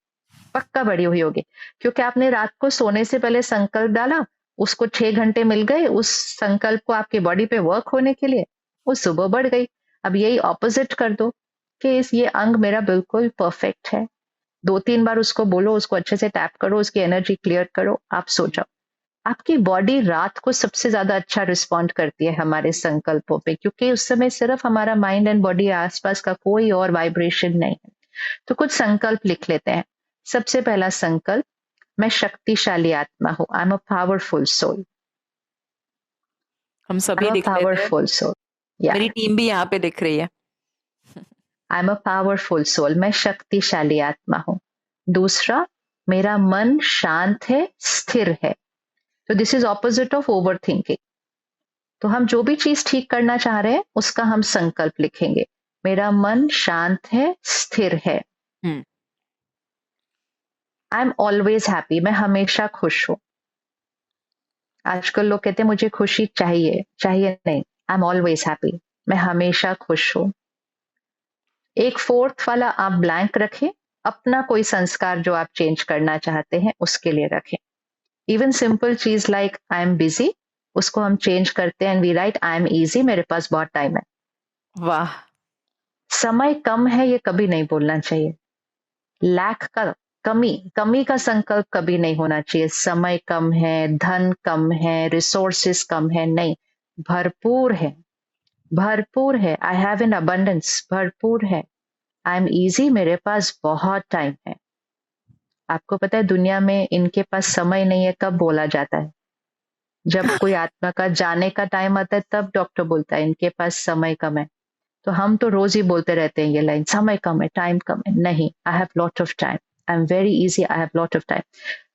पक्का बढ़ी हुई होगी। क्योंकि आपने रात को सोने से पहले संकल्प डाला, उसको 6 घंटे मिल गए उस संकल्प को आपकी बॉडी पे वर्क होने के लिए, वो सुबह बढ़ गई। अब यही ऑपोजिट कर दो कि ये अंग मेरा बिल्कुल परफेक्ट है। 2-3 बार उसको बोलो, उसको अच्छे से टैप करो, उसकी एनर्जी क्लियर करो, आप सो जाओ। आपकी बॉडी रात को सबसे ज्यादा अच्छा रिस्पॉन्ड करती है हमारे संकल्पों पे, क्योंकि उस समय सिर्फ हमारा माइंड एंड बॉडी, आसपास का कोई और वाइब्रेशन नहीं है। तो कुछ संकल्प लिख लेते हैं। सबसे पहला संकल्प, मैं शक्तिशाली आत्मा हूं, I am a powerful soul. हम आई सभी एम अ लिख लेते हैं। पावरफुल सोल, या मेरी टीम भी यहाँ पे दिख रही है। I am a powerful soul, मैं शक्तिशाली आत्मा हूं। दूसरा, मेरा मन शांत है, स्थिर है। तो this is opposite of over thinking. तो हम जो भी चीज ठीक करना चाह रहे हैं उसका हम संकल्प लिखेंगे। मेरा मन शांत है, स्थिर है। हम्म। आई एम ऑलवेज हैप्पी, मैं हमेशा खुश हूं। आजकल लोग कहते हैं मुझे खुशी चाहिए, चाहिए नहीं, आई एम ऑलवेज हैप्पी, मैं हमेशा खुश हूं। एक फोर्थ वाला आप ब्लैंक रखें, अपना कोई संस्कार जो आप चेंज करना चाहते हैं उसके लिए रखें। इवन सिंपल चीज लाइक आई एम बिजी, उसको हम चेंज करते हैं and we write I am easy, मेरे पास बहुत टाइम है। वाह। समय कम है ये कभी नहीं बोलना चाहिए। लैक का, कमी, कमी का संकल्प कभी नहीं होना चाहिए। समय कम है, धन कम है, रिसोर्सेस कम है, नहीं, भरपूर है, भरपूर है। आई हैव एन अबंडेंस, भरपूर है। आई एम इजी, मेरे पास बहुत टाइम है। आपको पता है दुनिया में इनके पास समय नहीं है कब बोला जाता है? जब कोई आत्मा का जाने का टाइम आता है तब डॉक्टर बोलता है इनके पास समय कम है। तो हम तो रोज ही बोलते रहते हैं ये लाइन, समय कम है, टाइम कम है। नहीं, I have lot of time, I am very easy, I have lot of time.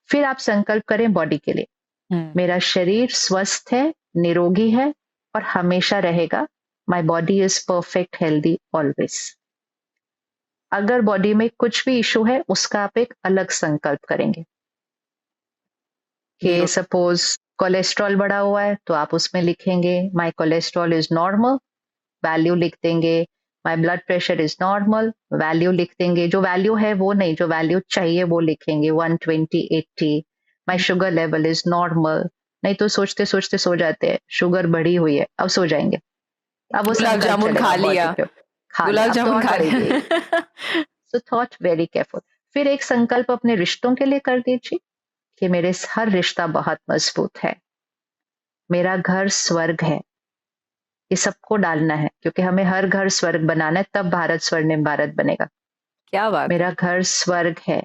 फिर आप संकल्प करें बॉडी के लिए, मेरा शरीर स्वस्थ है, निरोगी है और हमेशा रहेगा। My body is perfect healthy always. अगर बॉडी में कुछ भी इशू है उसका आप एक अलग संकल्प करेंगे कि निरो सपोज कोलेस्ट्रॉल बढ़ा हुआ है तो आप उसमें लिखेंगे माई कोलेस्ट्रॉल इज नॉर्मल, वैल्यू लिख देंगे। My blood pressure is normal, value लिख देंगे। जो वैल्यू है वो नहीं, जो वैल्यू चाहिए वो लिखेंगे, 120 80। माई शुगर लेवल इज नॉर्मल। नहीं तो सोचते सोचते सो जाते हैं, शुगर बढ़ी हुई है, अब सो जाएंगे, अब वो गुलाब संकल्प जामुन खा चलेगा बॉडी लिया, के ऊपर, खा लिया, गुलाब अब जामुन थॉट खा आएगी। लिया। So thought very careful. फिर एक संकल्प अपने रिश्तों के लिए कर दीजिए कि मेरे हर रिश्ता बहुत मजबूत है, मेरा घर स्वर्ग है। ये सबको डालना है क्योंकि हमें हर घर स्वर्ग बनाना है, तब भारत स्वर्णिम भारत बनेगा। क्या बात है। मेरा घर स्वर्ग है।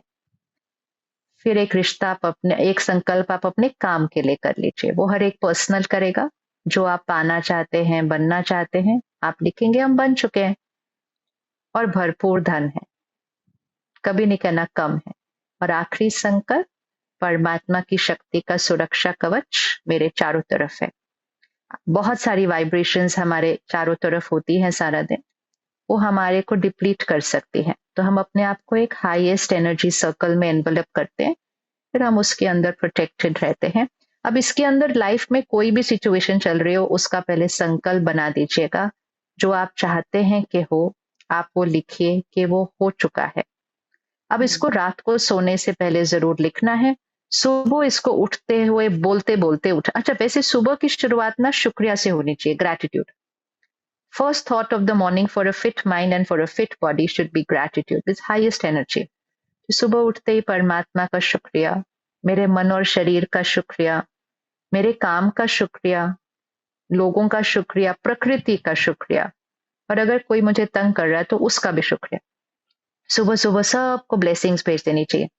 फिर एक रिश्ता आप अपने, एक संकल्प आप अपने काम के लिए कर लीजिए। वो हर एक पर्सनल करेगा, जो आप पाना चाहते हैं, बनना चाहते हैं, आप लिखेंगे हम बन चुके हैं। और भरपूर धन है, कभी नहीं कहना कम है। और आखिरी संकल्प, परमात्मा की शक्ति का सुरक्षा कवच मेरे चारों तरफ है। बहुत सारी वाइब्रेशंस हमारे चारों तरफ होती हैं सारा दिन, वो हमारे को डिप्लीट कर सकती है। तो हम अपने आप को एक हाईएस्ट एनर्जी सर्कल में एनवेलप करते हैं, फिर हम उसके अंदर प्रोटेक्टेड रहते हैं। अब इसके अंदर लाइफ में कोई भी सिचुएशन चल रही हो, उसका पहले संकल्प बना दीजिएगा। जो आप चाहते हैं कि हो, आप वो लिखिए कि वो हो चुका है। अब इसको रात को सोने से पहले जरूर लिखना है। सुबह इसको उठते हुए बोलते बोलते उठ, अच्छा वैसे सुबह की शुरुआत ना शुक्रिया से होनी चाहिए, gratitude. First thought of the morning for a fit mind and for a fit body should be gratitude, this highest energy. सुबह उठते ही परमात्मा का शुक्रिया, मेरे मन और शरीर का शुक्रिया, मेरे काम का शुक्रिया, लोगों का शुक्रिया, प्रकृति का शुक्रिया, और अगर कोई मुझे तंग कर रहा है तो उसका भी शुक्रिया। सुबह सुबह सबको ब्लेसिंग्स भेज देनी चाहिए।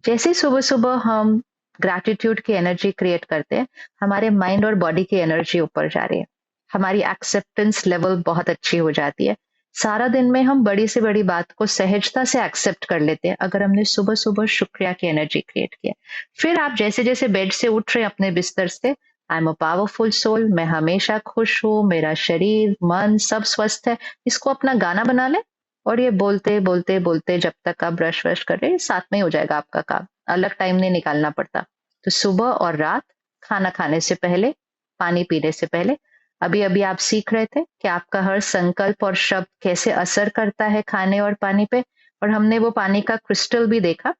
जैसे सुबह सुबह हम ग्रैटिट्यूड की एनर्जी क्रिएट करते हैं, हमारे माइंड और बॉडी की एनर्जी ऊपर जा रही है, हमारी एक्सेप्टेंस लेवल बहुत अच्छी हो जाती है। सारा दिन में हम बड़ी से बड़ी बात को सहजता से एक्सेप्ट कर लेते हैं अगर हमने सुबह सुबह शुक्रिया की एनर्जी क्रिएट किया। फिर आप जैसे जैसे बेड से उठ रहे हैं अपने बिस्तर से, I am a powerful soul, मैं हमेशा खुश हूँ, मेरा शरीर मन सब स्वस्थ है, इसको अपना गाना बना ले और ये बोलते बोलते बोलते जब तक आप ब्रश व्रश कर रहे हैं, साथ में हो जाएगा आपका काम, अलग टाइम नहीं निकालना पड़ता। तो सुबह और रात, खाना खाने से पहले, पानी पीने से पहले, अभी अभी आप सीख रहे थे कि आपका हर संकल्प और शब्द कैसे असर करता है खाने और पानी पे, और हमने वो पानी का क्रिस्टल भी देखा।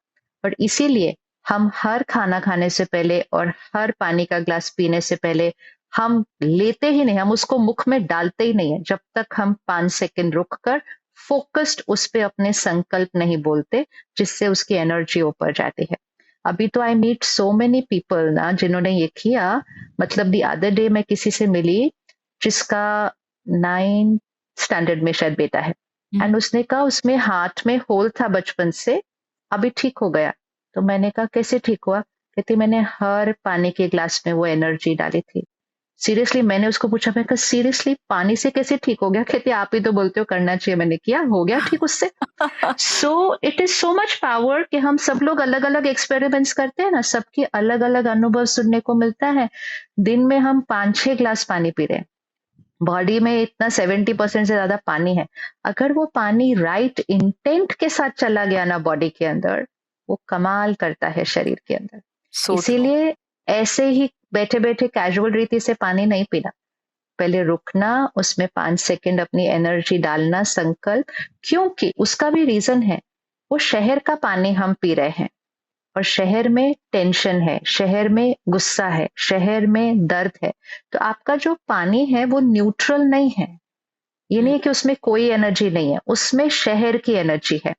और इसीलिए हम हर खाना खाने से पहले और हर पानी का ग्लास पीने से पहले हम लेते ही नहीं, हम उसको मुख में डालते ही नहीं है जब तक हम 5 सेकंड रुक कर फोकस्ड उस पे अपने संकल्प नहीं बोलते, जिससे उसकी एनर्जी ऊपर जाती है। अभी तो I meet so many people ना जिन्होंने ये किया। मतलब दी अदर डे मैं किसी से मिली जिसका 9 स्टैंडर्ड में शायद बेटा है, एंड उसने कहा उसमें हाथ में होल था बचपन से, अभी ठीक हो गया। तो मैंने कहा कैसे ठीक हुआ? कहती मैंने हर पानी के ग्लास में वो एनर्जी डाली थी। सीरियसली मैंने उसको पूछा, मैं कहा सीरियसली पानी से कैसे ठीक हो गया? कहते आप ही तो बोलते हो करना चाहिए, मैंने किया, हो गया ठीक उससे। So it is so much power कि हम सब लोग अलग अलग एक्सपेरिमेंट्स करते हैं ना, सबकी अलग अलग अनुभव सुनने को मिलता है। दिन में हम 5-6 ग्लास पानी पी रहे हैं, बॉडी में इतना 70% से ज्यादा पानी है। अगर वो पानी राइट इंटेंट के साथ चला गया ना बॉडी के अंदर, वो कमाल करता है शरीर के अंदर। So true. इसीलिए ऐसे ही बैठे बैठे कैजुअल रीति से पानी नहीं पीना, पहले रुकना, उसमें 5 सेकंड अपनी एनर्जी डालना, संकल्प, क्योंकि उसका भी रीजन है। वो शहर का पानी हम पी रहे हैं और शहर में टेंशन है, शहर में गुस्सा है, शहर में दर्द है। तो आपका जो पानी है वो न्यूट्रल नहीं है। ये नहीं है कि उसमें कोई एनर्जी नहीं है, उसमें शहर की एनर्जी है।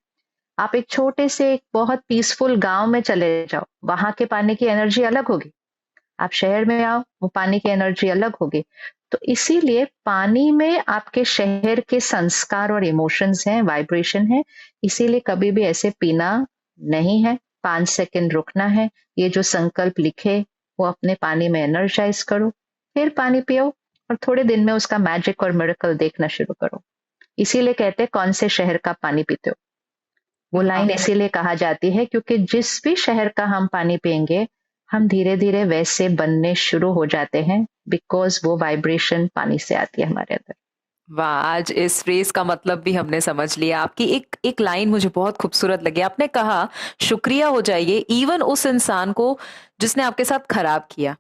आप एक छोटे से एक बहुत पीसफुल गांव में चले जाओ, वहां के पानी की एनर्जी अलग होगी। आप शहर में आओ, वो पानी की एनर्जी अलग होगी। तो इसीलिए पानी में आपके शहर के संस्कार और इमोशंस हैं, वाइब्रेशन है। इसीलिए कभी भी ऐसे पीना नहीं है। 5 सेकंड रुकना है। ये जो संकल्प लिखे वो अपने पानी में एनर्जाइज करो, फिर पानी पियो और थोड़े दिन में उसका मैजिक और मिरेकल देखना शुरू करो। इसीलिए कहते हैं कौन से शहर का पानी पीते हो। वो लाइन इसीलिए कहा जाती है क्योंकि जिस भी शहर का हम पानी पिएंगे, हम धीरे धीरे वैसे बनने शुरू हो जाते हैं, बिकॉज वो वाइब्रेशन पानी से आती है हमारे अंदर। वाह, आज इस फ्रेज का मतलब भी हमने समझ लिया। आपकी एक एक लाइन मुझे बहुत खूबसूरत लगी। आपने कहा शुक्रिया हो जाइए इवन उस इंसान को जिसने आपके साथ खराब किया।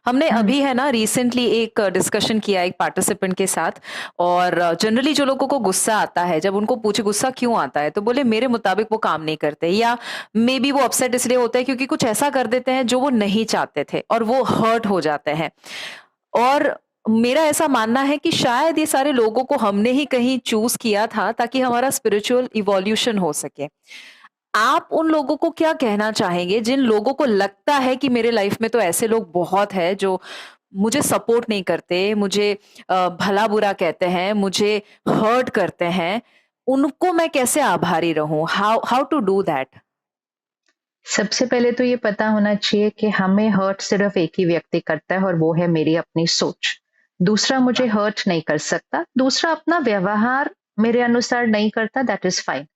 हमने अभी है ना रिसेंटली एक डिस्कशन किया एक पार्टिसिपेंट के साथ, और जनरली जो लोगों को गुस्सा आता है, जब उनको पूछे गुस्सा क्यों आता है, तो बोले मेरे मुताबिक वो काम नहीं करते, या मे बी वो अपसेट इसलिए होता है क्योंकि कुछ ऐसा कर देते हैं जो वो नहीं चाहते थे और वो हर्ट हो जाते हैं। और मेरा ऐसा मानना है कि शायद ये सारे लोगों को हमने ही कहीं चूज किया था ताकि हमारा स्पिरिचुअल इवोल्यूशन हो सके। आप उन लोगों को क्या कहना चाहेंगे जिन लोगों को लगता है कि मेरे लाइफ में तो ऐसे लोग बहुत हैं जो मुझे सपोर्ट नहीं करते, मुझे भला बुरा कहते हैं, मुझे हर्ट करते हैं, उनको मैं कैसे आभारी रहूं? How how to do that? सबसे पहले तो ये पता होना चाहिए कि हमें हर्ट सिर्फ एक ही व्यक्ति करता है और वो है मेरी अपनी सोच। दूसरा मुझे हर्ट नहीं कर सकता, दूसरा अपना व्यवहार मेरे अनुसार नहीं करता, दैट इज फाइन।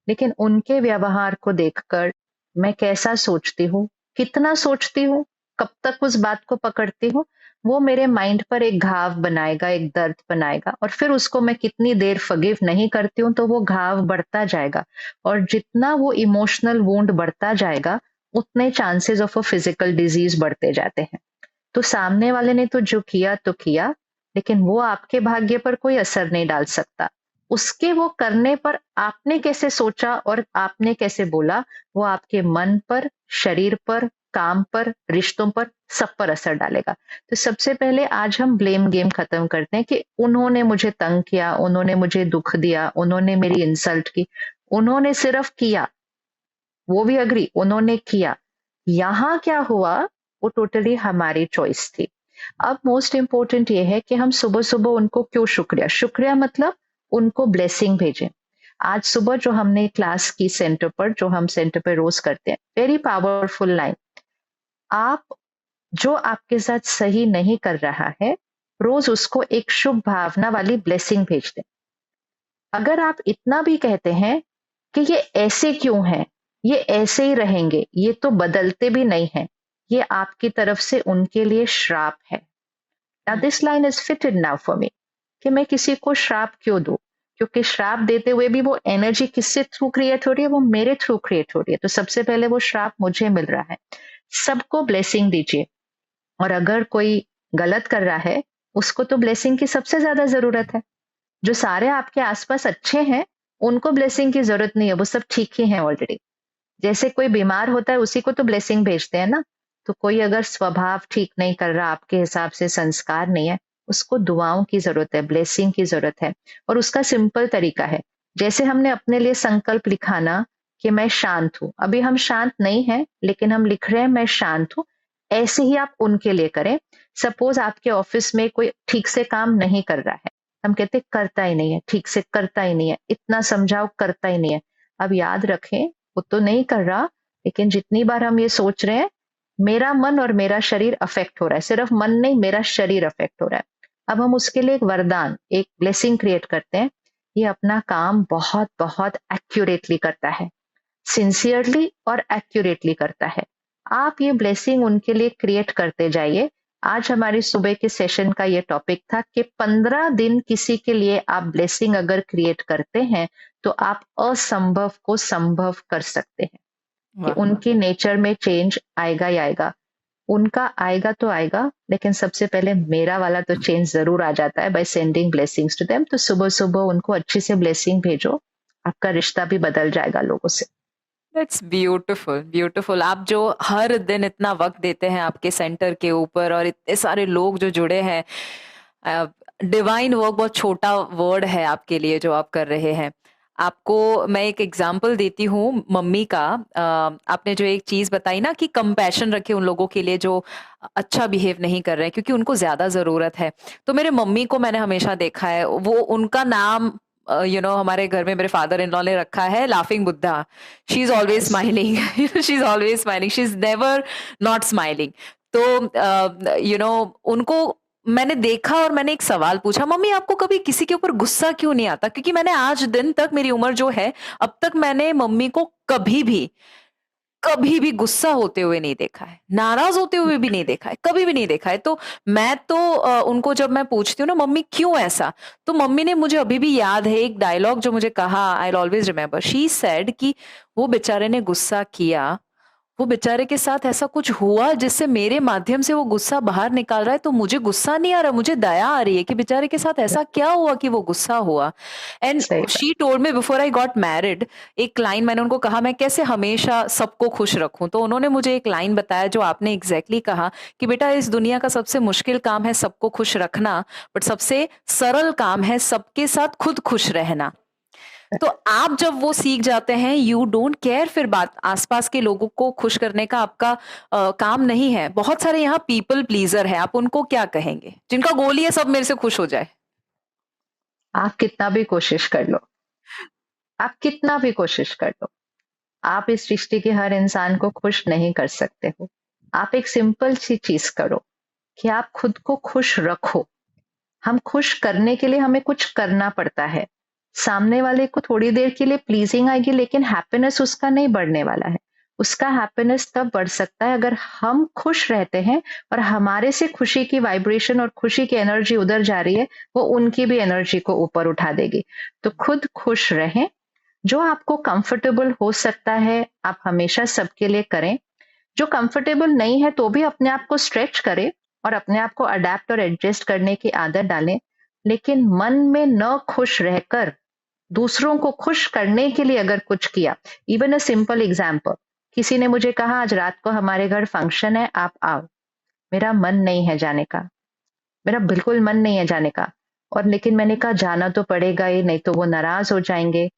लेकिन उनके व्यवहार को देखकर मैं कैसा सोचती हूँ, कितना सोचती हूँ, कब तक उस बात को पकड़ती हूँ, वो मेरे माइंड पर एक घाव बनाएगा, एक दर्द बनाएगा। और फिर उसको मैं कितनी देर फॉरगिव नहीं करती हूँ तो वो घाव बढ़ता जाएगा। और जितना वो इमोशनल वुंड बढ़ता जाएगा, उतने chances of a physical disease बढ़ते जाते हैं। तो सामने वाले ने तो जो किया तो किया, लेकिन वो आपके भाग्य पर कोई असर नहीं डाल सकता। उसके वो करने पर आपने कैसे सोचा और आपने कैसे बोला, वो आपके मन पर, शरीर पर, काम पर, रिश्तों पर, सब पर असर डालेगा। तो सबसे पहले आज हम ब्लेम गेम खत्म करते हैं कि उन्होंने मुझे तंग किया, उन्होंने मुझे दुख दिया, उन्होंने मेरी इंसल्ट की। उन्होंने सिर्फ किया, वो भी अग्री, उन्होंने किया। यहाँ क्या हुआ, वो टोटली हमारी चॉइस थी। अब मोस्ट इंपॉर्टेंट ये है कि हम सुबह सुबह उनको क्यों शुक्रिया, शुक्रिया मतलब उनको ब्लेसिंग भेजें। आज सुबह जो हमने क्लास की सेंटर पर, जो हम सेंटर पे रोज करते हैं, वेरी पावरफुल लाइन, आप जो आपके साथ सही नहीं कर रहा है, रोज उसको एक शुभ भावना वाली ब्लेसिंग भेज दें। अगर आप इतना भी कहते हैं कि ये ऐसे क्यों है, ये ऐसे ही रहेंगे, ये तो बदलते भी नहीं है, ये आपकी तरफ से उनके लिए श्राप है। Now this line is fitted now for me, कि मैं किसी को श्राप क्यों दूं, क्योंकि श्राप देते हुए भी वो एनर्जी किससे थ्रू क्रिएट हो रही है, वो मेरे थ्रू क्रिएट हो रही है। तो सबसे पहले वो श्राप मुझे मिल रहा है। सबको ब्लेसिंग दीजिए, और अगर कोई गलत कर रहा है, उसको तो ब्लेसिंग की सबसे ज्यादा जरूरत है। जो सारे आपके आसपास अच्छे हैं, उनको ब्लेसिंग की जरूरत नहीं है, वो सब ठीक ही हैं ऑलरेडी। जैसे कोई बीमार होता है, उसी को तो ब्लेसिंग भेजते हैं ना। तो कोई अगर स्वभाव ठीक नहीं कर रहा, आपके हिसाब से संस्कार नहीं है, उसको दुआओं की जरूरत है, ब्लेसिंग की जरूरत है। और उसका सिंपल तरीका है, जैसे हमने अपने लिए संकल्प लिखा ना कि मैं शांत हूं, अभी हम शांत नहीं है लेकिन हम लिख रहे हैं मैं शांत हूं, ऐसे ही आप उनके लिए करें। सपोज आपके ऑफिस में कोई ठीक से काम नहीं कर रहा है, हम कहते करता ही नहीं है, ठीक से करता ही नहीं है, इतना समझाओ करता ही नहीं है। अब याद रखें, वो तो नहीं कर रहा, लेकिन जितनी बार हम ये सोच रहे हैं, मेरा मन और मेरा शरीर अफेक्ट हो रहा है, सिर्फ मन नहीं, मेरा शरीर अफेक्ट हो रहा है। अब हम उसके लिए एक वरदान, एक ब्लेसिंग क्रिएट करते हैं, ये अपना काम बहुत बहुत एक्यूरेटली करता है, सिंसियरली और एक्यूरेटली करता है। आप ये ब्लेसिंग उनके लिए क्रिएट करते जाइए। आज हमारी सुबह के सेशन का ये टॉपिक था कि 15 दिन किसी के लिए आप ब्लेसिंग अगर क्रिएट करते हैं, तो आप असंभव को संभव कर सकते हैं, कि वाह, उनकी नेचर में चेंज आएगा ही आएगा। उनका आएगा तो आएगा, लेकिन सबसे पहले मेरा वाला तो चेंज ज़रूर आ जाता है by sending blessings to them. तो सुबह-सुबह उनको अच्छी से ब्लेसिंग भेजो, आपका रिश्ता भी बदल जाएगा लोगों से। That's beautiful, beautiful. आप जो हर दिन इतना वक्त देते हैं आपके सेंटर के ऊपर और इतने सारे लोग जो जुड़े हैं, डिवाइन वर्क बहुत छोटा वर्ड है आपके लिए जो आप कर रहे हैं। आपको मैं एक एग्जांपल देती हूँ मम्मी का। आपने जो एक चीज बताई ना कि कंपैशन रखे उन लोगों के लिए जो अच्छा बिहेव नहीं कर रहे हैं क्योंकि उनको ज्यादा जरूरत है। तो मेरे मम्मी को मैंने हमेशा देखा है, वो उनका नाम हमारे घर में मेरे फादर इन लॉ ने रखा है laughing Buddha. She is always nice. Smiling, she is always smiling, she is never not smiling. तो उनको मैंने देखा और मैंने एक सवाल पूछा, मम्मी आपको कभी किसी के ऊपर गुस्सा क्यों नहीं आता? क्योंकि मैंने आज दिन तक, मेरी उम्र जो है, अब तक मैंने मम्मी को कभी भी गुस्सा होते हुए नहीं देखा है, नाराज होते हुए भी नहीं देखा है, कभी भी नहीं देखा है। तो मैं तो उनको जब मैं पूछती हूँ ना मम्मी क्यों ऐसा, तो मम्मी ने, मुझे अभी भी याद है एक डायलॉग जो मुझे कहा, I always remember, she said कि वो बेचारे ने गुस्सा किया, वो बेचारे के साथ ऐसा कुछ हुआ जिससे मेरे माध्यम से वो गुस्सा बाहर निकाल रहा है, तो मुझे गुस्सा नहीं आ रहा, मुझे दया आ रही है कि बेचारे के साथ ऐसा क्या हुआ कि वो गुस्सा हुआ। एंड सही बात। She told me before I got married, एक लाइन मैंने उनको कहा मैं कैसे हमेशा सबको खुश रखूं, तो उन्होंने मुझे एक लाइन बताया जो आपने एग्जैक्टली कहा कि बेटा इस दुनिया का सबसे मुश्किल काम है सबको खुश रखना, बट सबसे सरल काम है सबके साथ खुद खुश रहना। तो आप जब वो सीख जाते हैं, यू डोंट केयर फिर बात आसपास के लोगों को खुश करने का आपका काम नहीं है। बहुत सारे यहाँ पीपल प्लीजर है, आप उनको क्या कहेंगे जिनका गोल ही है सब मेरे से खुश हो जाए? आप कितना भी कोशिश कर लो, आप कितना भी कोशिश कर लो, आप इस सृष्टि के हर इंसान को खुश नहीं कर सकते हो। आप एक सिंपल सी चीज़ करो कि आप खुद को खुश रखो। हम खुश करने के लिए हमें कुछ करना पड़ता है। सामने वाले को थोड़ी देर के लिए प्लीजिंग आएगी, लेकिन हैप्पीनेस उसका नहीं बढ़ने वाला है। उसका हैप्पीनेस तब बढ़ सकता है अगर हम खुश रहते हैं और हमारे से खुशी की वाइब्रेशन और खुशी की एनर्जी उधर जा रही है, वो उनकी भी एनर्जी को ऊपर उठा देगी। तो खुद खुश रहें, जो आपको कंफर्टेबल हो सकता है आप हमेशा सबके लिए करें। जो कंफर्टेबल नहीं है तो भी अपने आप को स्ट्रेच करें और अपने आप को अडेप्ट और एडजस्ट करने की आदत डालें। लेकिन मन में न खुश रहकर दूसरों को खुश करने के लिए अगर कुछ किया, इवन अ सिंपल एग्जाम्पल, किसी ने मुझे कहा आज रात को हमारे घर फंक्शन है, आप आओ। मेरा मन नहीं है जाने का, मेरा बिल्कुल मन नहीं है जाने का, और लेकिन मैंने कहा जाना तो पड़ेगा ही, नहीं तो वो नाराज हो जाएंगे।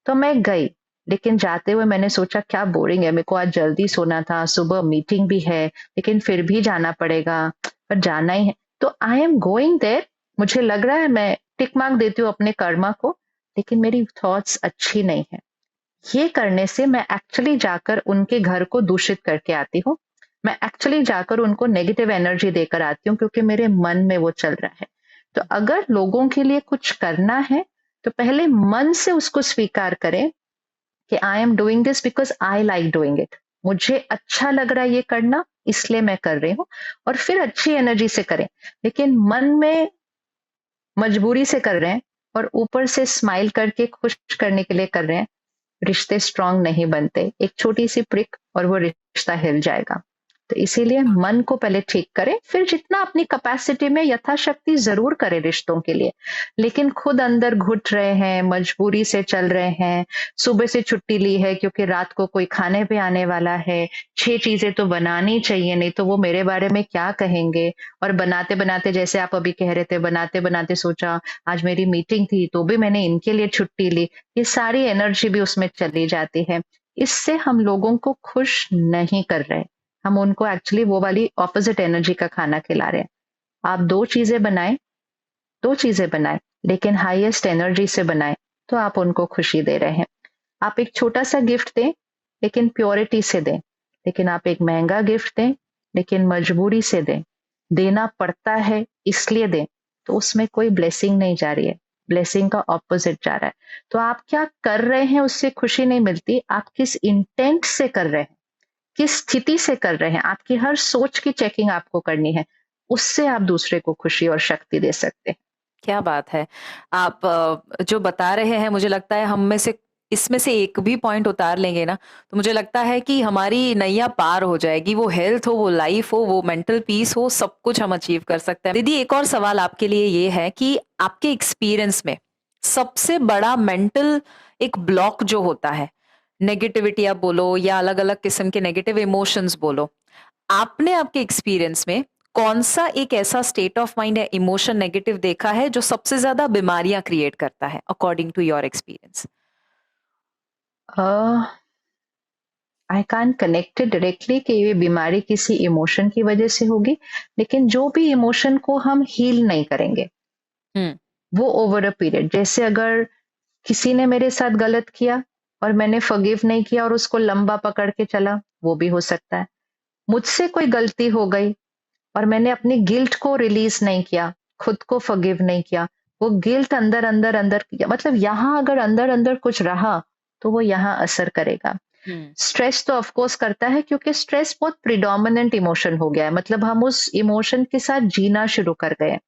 तो मैं गई, लेकिन जाते हुए मैंने सोचा क्या बोरिंग है, मेरे को आज जल्दी सोना था, सुबह मीटिंग भी है, लेकिन फिर भी जाना पड़ेगा, पर जाना ही है। तो आई एम गोइंग देयर, मुझे लग रहा है मैं टिक मार्क देती हूँ अपने कर्मा को, लेकिन मेरी थॉट्स अच्छी नहीं है। ये करने से मैं एक्चुअली जाकर उनके घर को दूषित करके आती हूँ। मैं एक्चुअली जाकर उनको नेगेटिव एनर्जी देकर आती हूँ, क्योंकि मेरे मन में वो चल रहा है। तो अगर लोगों के लिए कुछ करना है, तो पहले मन से उसको स्वीकार करें कि I am doing this because I like doing it. मुझे अच्छा लग रहा है ये करना, इसलिए मैं कर रही हूँ। और फिर अच्छी एनर्जी से करें। लेकिन मन में मजबूरी से कर रहे हैं और ऊपर से स्माइल करके खुश करने के लिए कर रहे हैं, रिश्ते स्ट्रांग नहीं बनते। एक छोटी सी प्रिक और वो रिश्ता हिल जाएगा। तो इसीलिए मन को पहले ठीक करें, फिर जितना अपनी कैपेसिटी में यथाशक्ति जरूर करें रिश्तों के लिए। लेकिन खुद अंदर घुट रहे हैं, मजबूरी से चल रहे हैं, सुबह से छुट्टी ली है क्योंकि रात को कोई खाने पे आने वाला है, 6 चीजें तो बनानी चाहिए, नहीं तो वो मेरे बारे में क्या कहेंगे। और बनाते बनाते, जैसे आप अभी कह रहे थे, बनाते बनाते सोचा आज मेरी मीटिंग थी तो भी मैंने इनके लिए छुट्टी ली, ये सारी एनर्जी भी उसमें चली जाती है। इससे हम लोगों को खुश नहीं कर रहे, हम उनको एक्चुअली वो वाली ऑपोजिट एनर्जी का खाना खिला रहे हैं। आप 2 चीजें बनाएं, लेकिन हाईएस्ट एनर्जी से बनाएं, तो आप उनको खुशी दे रहे हैं। आप एक छोटा सा गिफ्ट दें, लेकिन प्योरिटी से दें। लेकिन आप एक महंगा गिफ्ट दें, लेकिन मजबूरी से दें, देना पड़ता है इसलिए दें, तो उसमें कोई ब्लेसिंग नहीं जा रही है, ब्लेसिंग का ऑपोजिट जा रहा है। तो आप क्या कर रहे हैं उससे खुशी नहीं मिलती, आप किस इंटेंट से कर रहे हैं, किस स्थिति से कर रहे हैं, आपकी हर सोच की चेकिंग आपको करनी है। उससे आप दूसरे को खुशी और शक्ति दे सकते हैं। क्या बात है! आप जो बता रहे हैं, मुझे लगता है हम में से इसमें से एक भी पॉइंट उतार लेंगे ना, तो मुझे लगता है कि हमारी नैया पार हो जाएगी। वो हेल्थ हो, वो लाइफ हो, वो मेंटल पीस हो, सब कुछ हम अचीव कर सकते हैं। दीदी, एक और सवाल आपके लिए ये है कि आपके एक्सपीरियंस में सबसे बड़ा मेंटल एक ब्लॉक जो होता है, नेगेटिविटी आप बोलो या अलग-अलग किस्म के नेगेटिव इमोशंस बोलो, आपने आपके एक्सपीरियंस में कौन-सा एक ऐसा स्टेट ऑफ माइंड या इमोशन नेगेटिव देखा है जो सबसे ज़्यादा बीमारियाँ क्रिएट करता है according to your experience? I can't connect it directly कि ये बीमारी किसी इमोशन की वजह से होगी, लेकिन जो भी इमोशन को हम हील नहीं करेंगे हुँ, वो ओवर अ पीरियड, जैसे अगर किसी ने मेरे साथ गलत किया और मैंने फॉरगिव नहीं किया और उसको लंबा पकड़ के चला, वो भी हो सकता है। मुझसे कोई गलती हो गई और मैंने अपनी गिल्ट को रिलीज नहीं किया, खुद को फॉरगिव नहीं किया, वो गिल्ट अंदर अंदर अंदर किया, मतलब यहाँ अगर अंदर अंदर कुछ रहा तो वो यहाँ असर करेगा। हुँ, स्ट्रेस तो ऑफ कोर्स करता है, क्योंकि स्ट्रेस बहुत प्रिडोमिनेंट इमोशन हो गया है, मतलब हम उस इमोशन के साथ जीना शुरू कर गए हैं।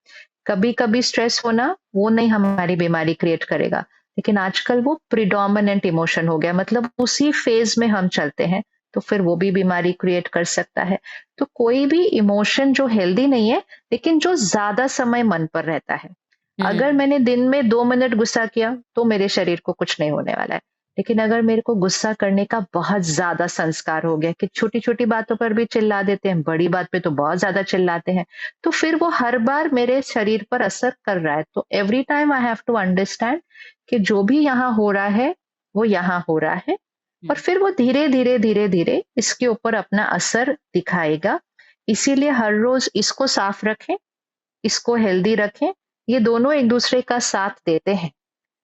कभी कभी स्ट्रेस होना वो नहीं हमारी बीमारी क्रिएट करेगा, लेकिन आजकल वो प्रिडोमिनेंट इमोशन हो गया, मतलब उसी फेज में हम चलते हैं, तो फिर वो भी बीमारी क्रिएट कर सकता है। तो कोई भी इमोशन जो हेल्दी नहीं है, लेकिन जो ज्यादा समय मन पर रहता है, अगर हुँ, मैंने दिन में 2 मिनट गुस्सा किया तो मेरे शरीर को कुछ नहीं होने वाला है। लेकिन अगर मेरे को गुस्सा करने का बहुत ज्यादा संस्कार हो गया कि छोटी छोटी बातों पर भी चिल्ला देते हैं, बड़ी बात पे तो बहुत ज्यादा चिल्लाते हैं, तो फिर वो हर बार मेरे शरीर पर असर कर रहा है। तो every time I have to understand कि जो भी यहाँ हो रहा है वो यहाँ हो रहा है, और हुँ, फिर वो धीरे धीरे धीरे धीरे इसके ऊपर अपना असर दिखाएगा। इसीलिए हर रोज इसको साफ रखें, इसको हेल्दी रखें। ये दोनों एक दूसरे का साथ देते हैं,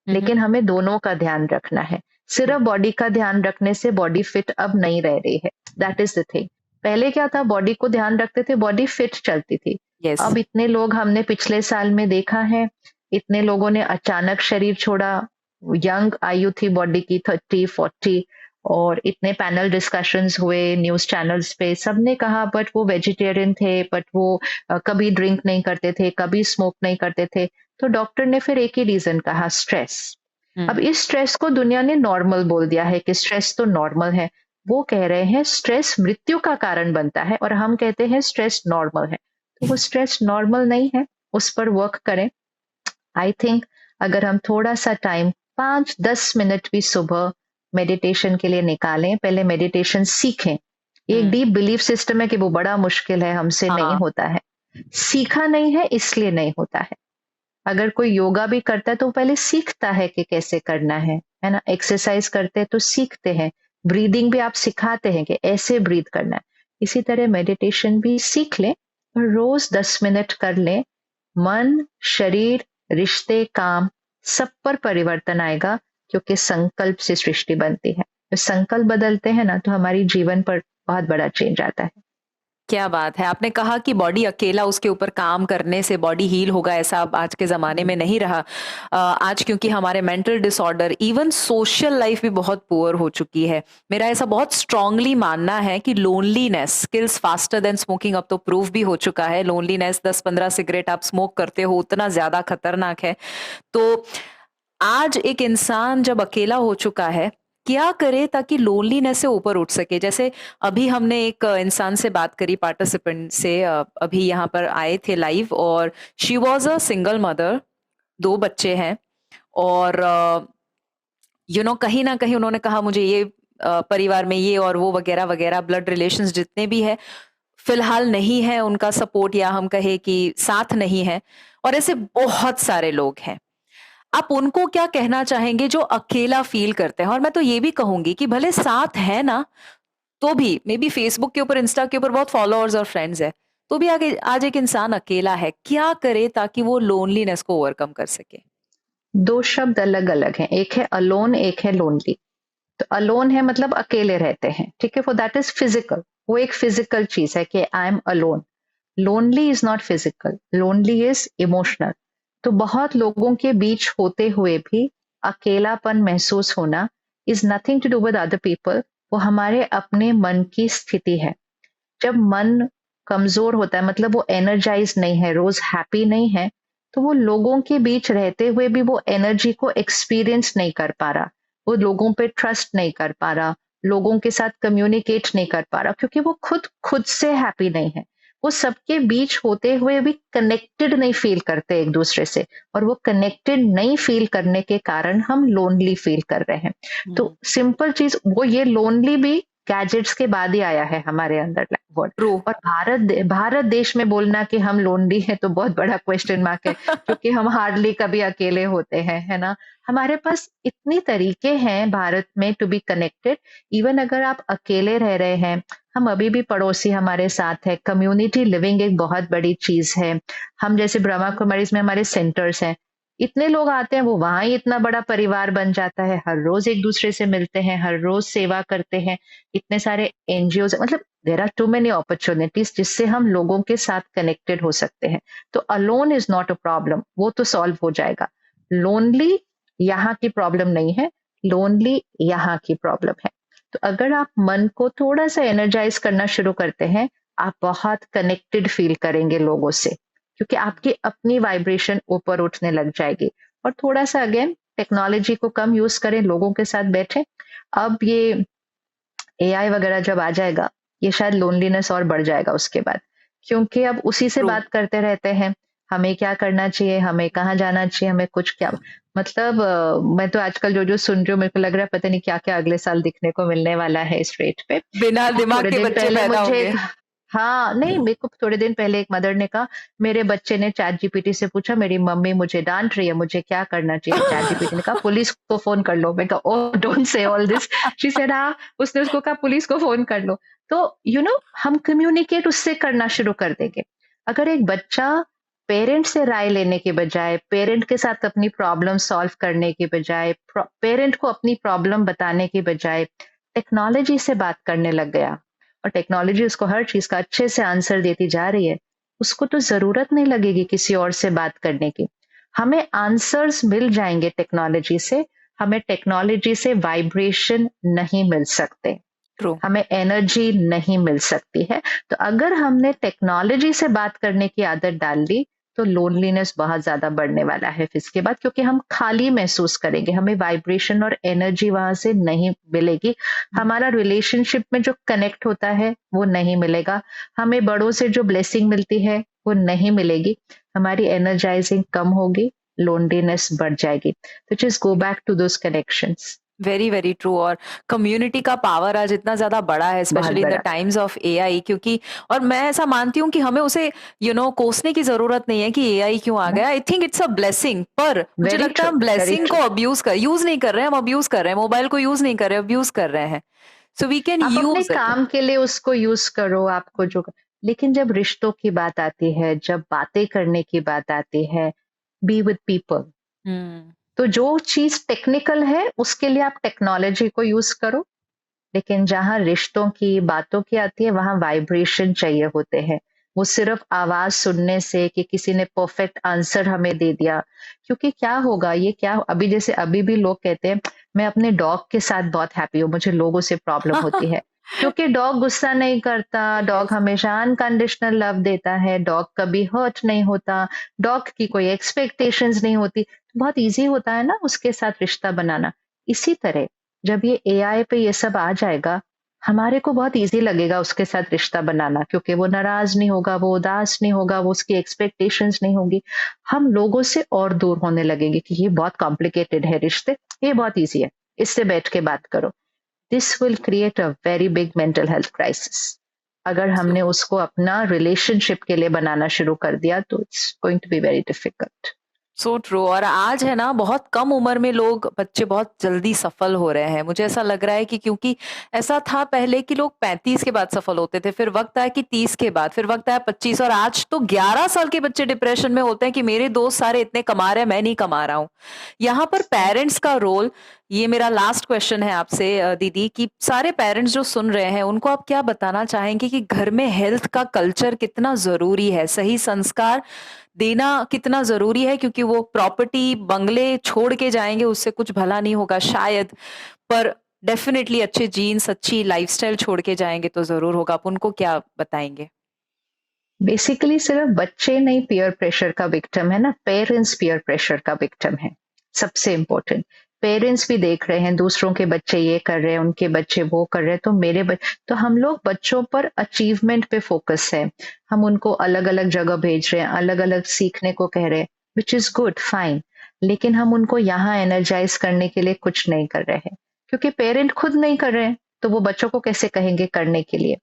हुँ, हुँ, लेकिन हमें दोनों का ध्यान रखना है। हुँ, सिर्फ बॉडी का ध्यान रखने से बॉडी फिट अब नहीं रह रही है। That is the thing. पहले क्या था, बॉडी को ध्यान रखते थे, बॉडी फिट चलती थी। येस। अब इतने लोग हमने पिछले साल में देखा है, इतने लोगों ने अचानक शरीर छोड़ा, यंग आयु थी बॉडी की 30-40, और इतने पैनल डिस्कशंस हुए न्यूज चैनल्स पे, सबने कहा बट वो वेजिटेरियन थे, बट वो कभी ड्रिंक नहीं करते थे, कभी स्मोक नहीं करते थे। तो डॉक्टर ने फिर एक ही रीजन कहा, स्ट्रेस। अब हुँ, इस स्ट्रेस को दुनिया ने नॉर्मल बोल दिया है कि स्ट्रेस तो नॉर्मल है। वो कह रहे हैं स्ट्रेस मृत्यु का कारण बनता है, और हम कहते हैं स्ट्रेस नॉर्मल है। तो वो स्ट्रेस नॉर्मल नहीं है, उस पर वर्क करें। आई थिंक अगर हम थोड़ा सा टाइम, 5-10 मिनट भी सुबह मेडिटेशन के लिए निकालें, पहले मेडिटेशन सीखें। एक हुँ, डीप बिलीफ सिस्टम है कि वो बड़ा मुश्किल है, हमसे नहीं हाँ, होता है। सीखा नहीं है इसलिए नहीं होता है। अगर कोई योगा भी करता है तो वो पहले सीखता है कि कैसे करना है ना? एक्सरसाइज करते हैं तो सीखते हैं। ब्रीदिंग भी आप सिखाते हैं कि ऐसे ब्रीथ करना है। इसी तरह मेडिटेशन भी सीख लें और रोज 10 मिनट कर लें। मन, शरीर, रिश्ते, काम, सब पर परिवर्तन आएगा, क्योंकि संकल्प से सृष्टि बनती है। तो संकल्प बदलते हैं ना, तो हमारी जीवन पर बहुत बड़ा चेंज आता है। क्या बात है! आपने कहा कि बॉडी अकेला उसके ऊपर काम करने से बॉडी हील होगा, ऐसा अब आज के ज़माने में नहीं रहा। आज क्योंकि हमारे mental disorder, even social life भी बहुत पुअर हो चुकी है। मेरा ऐसा बहुत स्ट्रांगली मानना है कि loneliness kills faster than smoking, अब तो प्रूफ भी हो चुका है। लोनलीनेस 10-15 सिगरेट आप स्मोक करते हो, उतना ज़्यादा खतरनाक है। तो आज एक इंसान जब अकेला हो चुका है, क्या करे ताकि लोनलीनेस से ऊपर उठ सके? जैसे अभी हमने एक इंसान से बात करी, पार्टिसिपेंट से, अभी यहाँ पर आए थे लाइव, और she was a single mother, 2 बच्चे हैं, और कहीं न कहीं उन्होंने कहा मुझे ये परिवार में ये और वो वगैरह-वगैरह ब्लड रिलेशंस जितने भी हैं, फिलहाल नहीं है उनका सपोर्ट, या हम कहें कि साथ नहीं है, और ऐसे बहुत सारे लोग हैं। आप उनको क्या कहना चाहेंगे जो अकेला फ़ील करते हैं? और मैं तो ये भी कहूँगी कि भले साथ है ना, तो भी मे बी फ़ेसबुक के ऊपर, इंस्टा के ऊपर बहुत फ़ॉलोअर्स और फ्रेंड्स हैं, तो भी आगे आज एक इंसान अकेला है, क्या करे ताकि वो लोनलीनेस को ओवरकम कर सके? दो शब्द अलग अलग हैं, एक है अलोन, एक है लोनली। तो अलोन है मतलब अकेले रहते हैं, ठीक है, फॉर दैट इज फिजिकल, वो एक फिजिकल चीज है कि I am alone. Lonely is not physical, lonely is emotional. तो बहुत लोगों के बीच होते हुए भी अकेलापन महसूस होना is nothing to do with other people, वो हमारे अपने मन की स्थिति है। जब मन कमजोर होता है, मतलब वो एनर्जाइज नहीं है, रोज हैप्पी नहीं है, तो वो लोगों के बीच रहते हुए भी वो एनर्जी को एक्सपीरियंस नहीं कर पा रहा, वो लोगों पे ट्रस्ट नहीं कर पा रहा, लोगों के साथ कम्युनिकेट नहीं कर पा रहा, क्योंकि वो खुद खुद से हैप्पी नहीं है। वो सबके बीच होते हुए भी कनेक्टेड नहीं फील करते एक दूसरे से, और वो कनेक्टेड नहीं फील करने के कारण हम लोनली फील कर रहे हैं। तो सिंपल चीज वो, ये लोनली भी गैजेट्स के बाद ही आया है हमारे अंदर वर्ड। ट्रू। और भारत देश में बोलना कि हम लोनली हैं तो बहुत बड़ा क्वेश्चन मार्क है, क्योंकि हम हार्डली कभी अकेले होते हैं, है ना। हमारे पास इतनी तरीके हैं भारत में टू बी कनेक्टेड। इवन अगर आप अकेले रह रहे हैं, हम अभी भी पड़ोसी हमारे साथ है, कम्युनिटी लिविंग एक बहुत बड़ी चीज है। हम जैसे ब्रह्मा कुमारीज में हमारे सेंटर्स हैं, इतने लोग आते हैं, वो वहां ही इतना बड़ा परिवार बन जाता है, हर रोज एक दूसरे से मिलते हैं, हर रोज सेवा करते हैं। इतने सारे एनजीओ, मतलब there are too many opportunities जिससे हम लोगों के साथ कनेक्टेड हो सकते हैं। तो alone is not a problem, वो तो सॉल्व हो जाएगा। लोनली यहाँ की प्रॉब्लम नहीं है, लोनली यहाँ की प्रॉब्लम है। तो अगर आप मन को थोड़ा सा एनर्जाइज करना शुरू करते हैं, आप बहुत कनेक्टेड फील करेंगे लोगों से, क्योंकि आपकी अपनी वाइब्रेशन ऊपर उठने लग जाएगी। और थोड़ा सा अगेन टेक्नोलॉजी को कम यूज करें, लोगों के साथ बैठे। अब ये एआई वगैरह जब आ जाएगा, ये शायद लोनलीनेस और बढ़ जाएगा उसके बाद, क्योंकि अब उसी से ट्रू। बात करते रहते हैं, हमें क्या करना चाहिए, हमें कहाँ जाना चाहिए, हमें कुछ क्या, मतलब मैं तो आजकल जो जो सुन रही हूँ, मेरे को लग रहा है पता नहीं क्या क्या अगले साल दिखने को मिलने वाला है इस रेट पे। बिना दिमाग थोड़े के दिन बच्चे पहले पैदा मुझे होंगे। हाँ नहीं, मेरे को थोड़े दिन पहले एक मदर ने कहा, मेरे बच्चे ने चैट जीपीटी से पूछा, मेरी मम्मी मुझे डांट रही है, मुझे क्या करना चाहिए। चैट जीपीटी ने कहा पुलिस को फोन कर लो। मैं कहा oh don't say all this. She said हाँ, उसने उसको कहा पुलिस को फोन कर लो। तो हम कम्युनिकेट उससे करना शुरू कर देंगे। अगर एक बच्चा पेरेंट से राय लेने के बजाय, पेरेंट के साथ अपनी प्रॉब्लम सॉल्व करने के बजाय, पेरेंट को अपनी प्रॉब्लम बताने के बजाय टेक्नोलॉजी से बात करने लग गया, और टेक्नोलॉजी उसको हर चीज का अच्छे से आंसर देती जा रही है, उसको तो जरूरत नहीं लगेगी किसी और से बात करने की। हमें आंसर्स मिल जाएंगे टेक्नोलॉजी से, हमें टेक्नोलॉजी से वाइब्रेशन नहीं मिल सकते, ट्रू। हमें एनर्जी नहीं मिल सकती है। तो अगर हमने टेक्नोलॉजी से बात करने की आदत डाल ली, तो लोनलीनेस बहुत ज्यादा बढ़ने वाला है फिर इसके बाद, क्योंकि हम खाली महसूस करेंगे, हमें वाइब्रेशन और एनर्जी वहां से नहीं मिलेगी, हमारा रिलेशनशिप में जो कनेक्ट होता है वो नहीं मिलेगा, हमें बड़ों से जो ब्लेसिंग मिलती है वो नहीं मिलेगी, हमारी एनर्जाइजिंग कम होगी, लोनलीनेस बढ़ जाएगी। तो just go back to those connections. Very very true. और कम्युनिटी का पावर आज इतना ज्यादा बड़ा है, बहुत स्पेशली इन द बड़ा। टाइम्स ऑफ एआई, क्योंकि और मैं ऐसा मानती हूँ कि हमें उसे कोसने की जरूरत नहीं है कि एआई क्यों आ गया। I think it's a blessing, पर मुझे वेरी लगता है ट्रू, हम वेरी ब्लेसिंग को ट्रू। यूज नहीं कर रहे हैं, हम अब्यूज कर रहे हैं, मोबाइल को यूज नहीं कर रहे, अब्यूज कर रहे हैं। सो वी कैन आप अपने यूज इट। काम के लिए उसको यूज करो, आपको जो, लेकिन जब रिश्तों की बात आती है, जब बातें करने की बात आती है, बी विद पीपल। हम्म। तो जो चीज टेक्निकल है उसके लिए आप टेक्नोलॉजी को यूज करो, लेकिन जहां रिश्तों की बातों की आती है, वहां वाइब्रेशन चाहिए होते हैं। वो सिर्फ आवाज सुनने से कि किसी ने परफेक्ट आंसर हमें दे दिया, क्योंकि क्या होगा, ये क्या अभी जैसे अभी भी लोग कहते हैं मैं अपने डॉग के साथ बहुत हैप्पी हूँ, मुझे लोगों से प्रॉब्लम होती है, क्योंकि डॉग गुस्सा नहीं करता, डॉग यस। हमेशा अनकंडीशनल लव देता है, डॉग कभी हर्ट नहीं होता, डॉग की कोई एक्सपेक्टेशंस नहीं होती, तो बहुत इजी होता है ना उसके साथ रिश्ता बनाना। इसी तरह जब ये एआई पे ये सब आ जाएगा, हमारे को बहुत इजी लगेगा उसके साथ रिश्ता बनाना, क्योंकि वो नाराज नहीं होगा, वो उदास नहीं होगा, वो उसकी एक्सपेक्टेशंस नहीं होगी। हम लोगों से और दूर होने लगेंगे कि ये बहुत कॉम्प्लिकेटेड है रिश्ते, ये बहुत इजी है, इससे बैठ के बात करो। This will create a very big mental health crisis. अगर हमने उसको अपना रिलेशनशिप के लिए बनाना शुरू कर दिया, तो it's going to be very difficult. So true. और आज है ना, बहुत कम उम्र में लोग, बच्चे बहुत जल्दी सफल हो रहे हैं। मुझे ऐसा लग रहा है कि क्योंकि ऐसा था पहले कि लोग 35 के बाद सफल होते थे, फिर वक्त आया कि 30 के बाद, फिर वक्त आया 25, और आज तो 11 साल के बच्चे डिप्रेशन में होते हैं कि मेरे दोस्त सारे इतने कमा रहे हैं, मैं नहीं कमा रहा हूँ। यहाँ पर पेरेंट्स का रोल, ये मेरा लास्ट क्वेश्चन है आपसे दीदी, कि सारे पेरेंट्स जो सुन रहे हैं उनको आप क्या बताना चाहेंगे कि घर में हेल्थ का कल्चर कितना जरूरी है, सही संस्कार देना कितना जरूरी है, क्योंकि वो प्रॉपर्टी बंगले छोड़ के जाएंगे उससे कुछ भला नहीं होगा शायद, पर डेफिनेटली अच्छे जीन्स, अच्छी लाइफस्टाइल छोड़ के जाएंगे तो जरूर होगा। आप उनको क्या बताएंगे? बेसिकली सिर्फ बच्चे नहीं पीयर प्रेशर का विक्टिम है ना, पेरेंट्स पीयर प्रेशर का विक्टिम है। सबसे इम्पोर्टेंट, पेरेंट्स भी देख रहे हैं दूसरों के बच्चे ये कर रहे हैं, उनके बच्चे वो कर रहे हैं, तो तो हम लोग बच्चों पर अचीवमेंट पे फोकस है। हम उनको अलग अलग जगह भेज रहे हैं, अलग अलग सीखने को कह रहे हैं, विच इज गुड, फाइन। लेकिन हम उनको यहाँ एनर्जाइज करने के लिए कुछ नहीं कर रहे हैं, क्योंकि पेरेंट खुद नहीं कर रहे हैं, तो वो बच्चों को कैसे कहेंगे करने के लिए।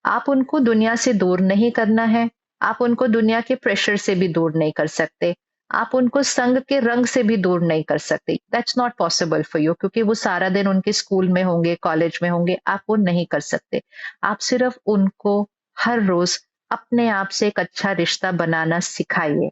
आप उनको दुनिया से दूर नहीं करना है, आप उनको दुनिया के प्रेशर से भी दूर नहीं कर सकते, आप उनको संग के रंग से भी दूर नहीं कर सकते। That's not possible for you, क्योंकि वो सारा दिन उनके स्कूल में होंगे, कॉलेज में होंगे, आप वो नहीं कर सकते। आप सिर्फ उनको हर रोज अपने आप से एक अच्छा रिश्ता बनाना सिखाइए,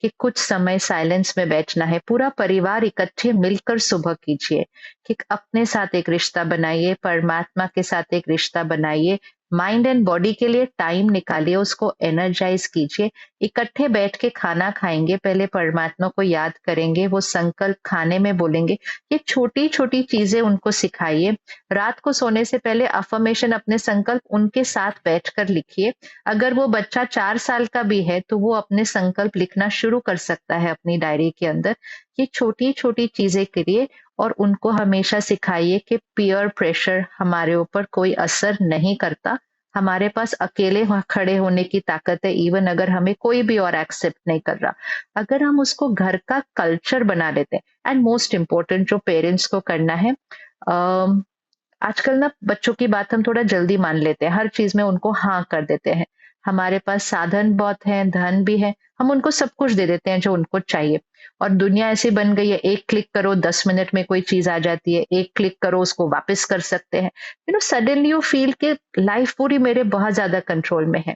कि कुछ समय साइलेंस में बैठना है, पूरा परिवार इकट्ठे मिलकर सुबह कीजिए, कि अपने साथ एक रिश्ता बनाइए, परमात्मा के साथ एक रिश्ता बनाइए, माइंड एंड बॉडी के लिए टाइम निकालिए, उसको एनर्जाइज कीजिए। इकट्ठे बैठ के खाना खाएंगे, पहले परमात्मा को याद करेंगे, वो संकल्प खाने में बोलेंगे। ये छोटी छोटी चीजें उनको सिखाइए। रात को सोने से पहले अफर्मेशन, अपने संकल्प उनके साथ बैठकर लिखिए। अगर वो बच्चा 4 साल का भी है तो वो अपने संकल्प लिखना शुरू कर सकता है अपनी डायरी के अंदर। ये छोटी छोटी चीजें करिए और उनको हमेशा सिखाइए कि पीयर प्रेशर हमारे ऊपर कोई असर नहीं करता। हमारे पास अकेले खड़े होने की ताकत है, इवन अगर हमें कोई भी और एक्सेप्ट नहीं कर रहा। अगर हम उसको घर का कल्चर बना लेते हैं, एंड मोस्ट इम्पोर्टेंट जो पेरेंट्स को करना है, आजकल ना बच्चों की बात हम थोड़ा जल्दी मान लेते हैं, हर चीज में उनको हाँ कर देते हैं। हमारे पास साधन बहुत है, धन भी है, हम उनको सब कुछ दे देते हैं जो उनको चाहिए। और दुनिया ऐसी बन गई है, एक क्लिक करो 10 मिनट में कोई चीज आ जाती है, एक क्लिक करो उसको वापस कर सकते हैं। सडनली यू फील कि लाइफ पूरी मेरे बहुत ज्यादा कंट्रोल में है।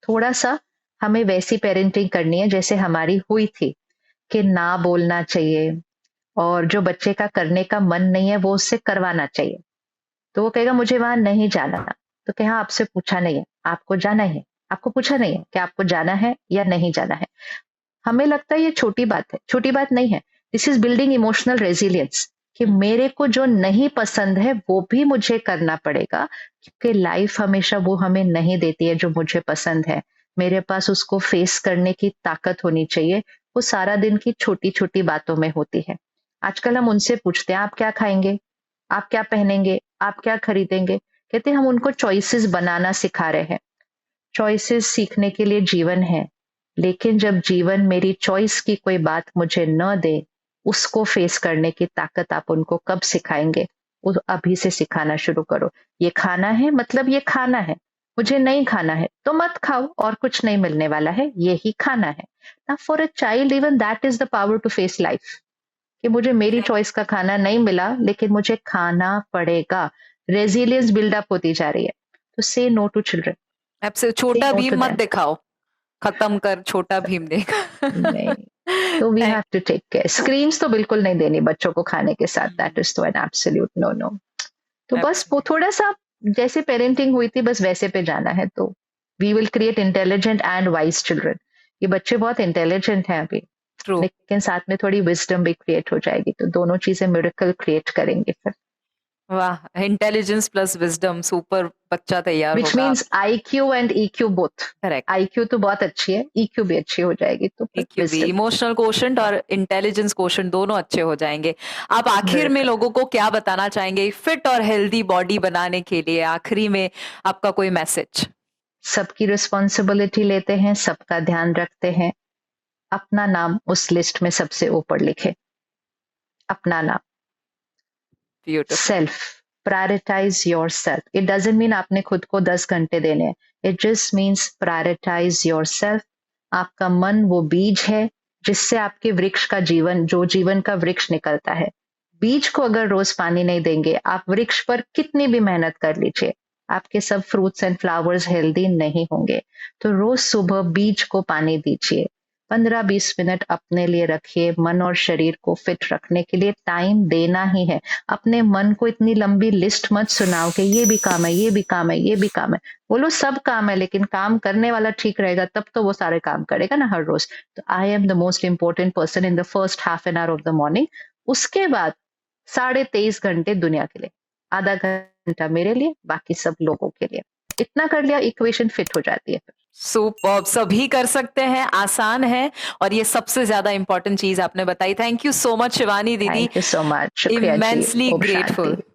थोड़ा सा हमें वैसी पेरेंटिंग करनी है जैसे हमारी हुई थी, कि ना बोलना चाहिए, और जो बच्चे का करने का मन नहीं है वो उससे करवाना चाहिए। तो वो कहेगा मुझे वहां नहीं जाना, तो कहा आपसे पूछा नहीं है, आपको जाना है, आपको पूछा नहीं है कि आपको जाना है या नहीं जाना है। हमें लगता है ये छोटी बात है, छोटी बात नहीं है। This is building emotional resilience, कि मेरे को जो नहीं पसंद है वो भी मुझे करना पड़ेगा, क्योंकि लाइफ हमेशा वो हमें नहीं देती है जो मुझे पसंद है। मेरे पास उसको फेस करने की ताकत होनी चाहिए। वो सारा दिन की छोटी छोटी बातों में होती है। आजकल हम उनसे पूछते हैं आप क्या खाएंगे, आप क्या पहनेंगे, आप क्या खरीदेंगे। कहते हैं हम उनको चॉइसेस बनाना सिखा रहे हैं। चॉइसेस सीखने के लिए जीवन है, लेकिन जब जीवन मेरी चॉइस की कोई बात मुझे न दे, उसको फेस करने की ताकत आप उनको कब सिखाएंगे? वो अभी से सिखाना शुरू करो। ये खाना है मतलब ये खाना है, मुझे नहीं खाना है तो मत खाओ, और कुछ नहीं मिलने वाला है, यही खाना है ना। For a child even that is the power to face life, कि मुझे मेरी चॉइस का खाना नहीं मिला लेकिन मुझे खाना पड़ेगा। रेजिलियंस बिल्डअप होती जा रही है। तो से नो टू चिल्ड्रन, आपसे से छोटा नो टू भीम मत दैम। दिखाओ, खत्म कर छोटा भीम देखा। नहीं, तो we have to take care. Screens तो बिल्कुल नहीं देनी बच्चों को खाने के साथ, दैट इज तो एन एब्सोल्यूट नो नो। तो बस वो थोड़ा सा जैसे पेरेंटिंग हुई थी बस वैसे पे जाना है, तो we will create intelligent and wise children. ये बच्चे बहुत इंटेलिजेंट हैं अभी, ट्रू। लेकिन साथ में थोड़ी विजडम भी क्रिएट हो जाएगी, तो दोनों चीजें मिरेकल क्रिएट करेंगे फिर। वाह, इंटेलिजेंस प्लस विजडम, सुपर बच्चा तैयार विच होगा। Means IQ and EQ both. Correct. IQ तो बहुत अच्छी है, EQ भी अच्छी हो जाएगी, तो फिर EQ भी, विजडम। इमोशनल कोशेंट और इंटेलिजेंस कोशेंट दोनों अच्छे हो जाएंगे। आप आखिर में बिल्कुल। लोगों को क्या बताना चाहेंगे फिट और हेल्दी बॉडी बनाने के लिए? आखिरी में आपका कोई मैसेज? सबकी रिस्पॉन्सिबिलिटी लेते हैं, सबका ध्यान रखते हैं, अपना नाम उस लिस्ट में सबसे ऊपर लिखे। अपना नाम, beautiful. Self, prioritise yourself. It doesn't mean आपने खुद को 10 घंटे देने हैं, it just means prioritise yourself. आपका मन वो बीज है जिससे आपके वृक्ष का जीवन, जो जीवन का वृक्ष निकलता है। बीज को अगर रोज पानी नहीं देंगे, आप वृक्ष पर कितनी भी मेहनत कर लीजिए, आपके सब फ्रूट्स एंड फ्लावर्स हेल्दी नहीं होंगे। तो रोज सुबह बीज को पानी दीजिए, 15-20 मिनट अपने लिए रखिए। मन और शरीर को फिट रखने के लिए टाइम देना ही है। अपने मन को इतनी लंबी लिस्ट मत सुनाओ कि ये भी काम है, ये भी काम है, ये भी काम है। बोलो सब काम है, लेकिन काम करने वाला ठीक रहेगा तब तो वो सारे काम करेगा ना हर रोज। तो I am the most important person in the first half an hour of the morning. उसके बाद 23.5 घंटे दुनिया के लिए, आधा घंटा मेरे लिए, बाकी सब लोगों के लिए। इतना कर लिया, इक्वेशन फिट हो जाती है। सुपर्ब! सभी कर सकते हैं, आसान है और ये सबसे ज़्यादा इम्पोर्टेंट चीज़ आपने बताई। Thank you so much Shivani दीदी, थैंक यू सो मच। शुक्रिया जी। इमेंसली ओम ग्रेटफुल। शांति।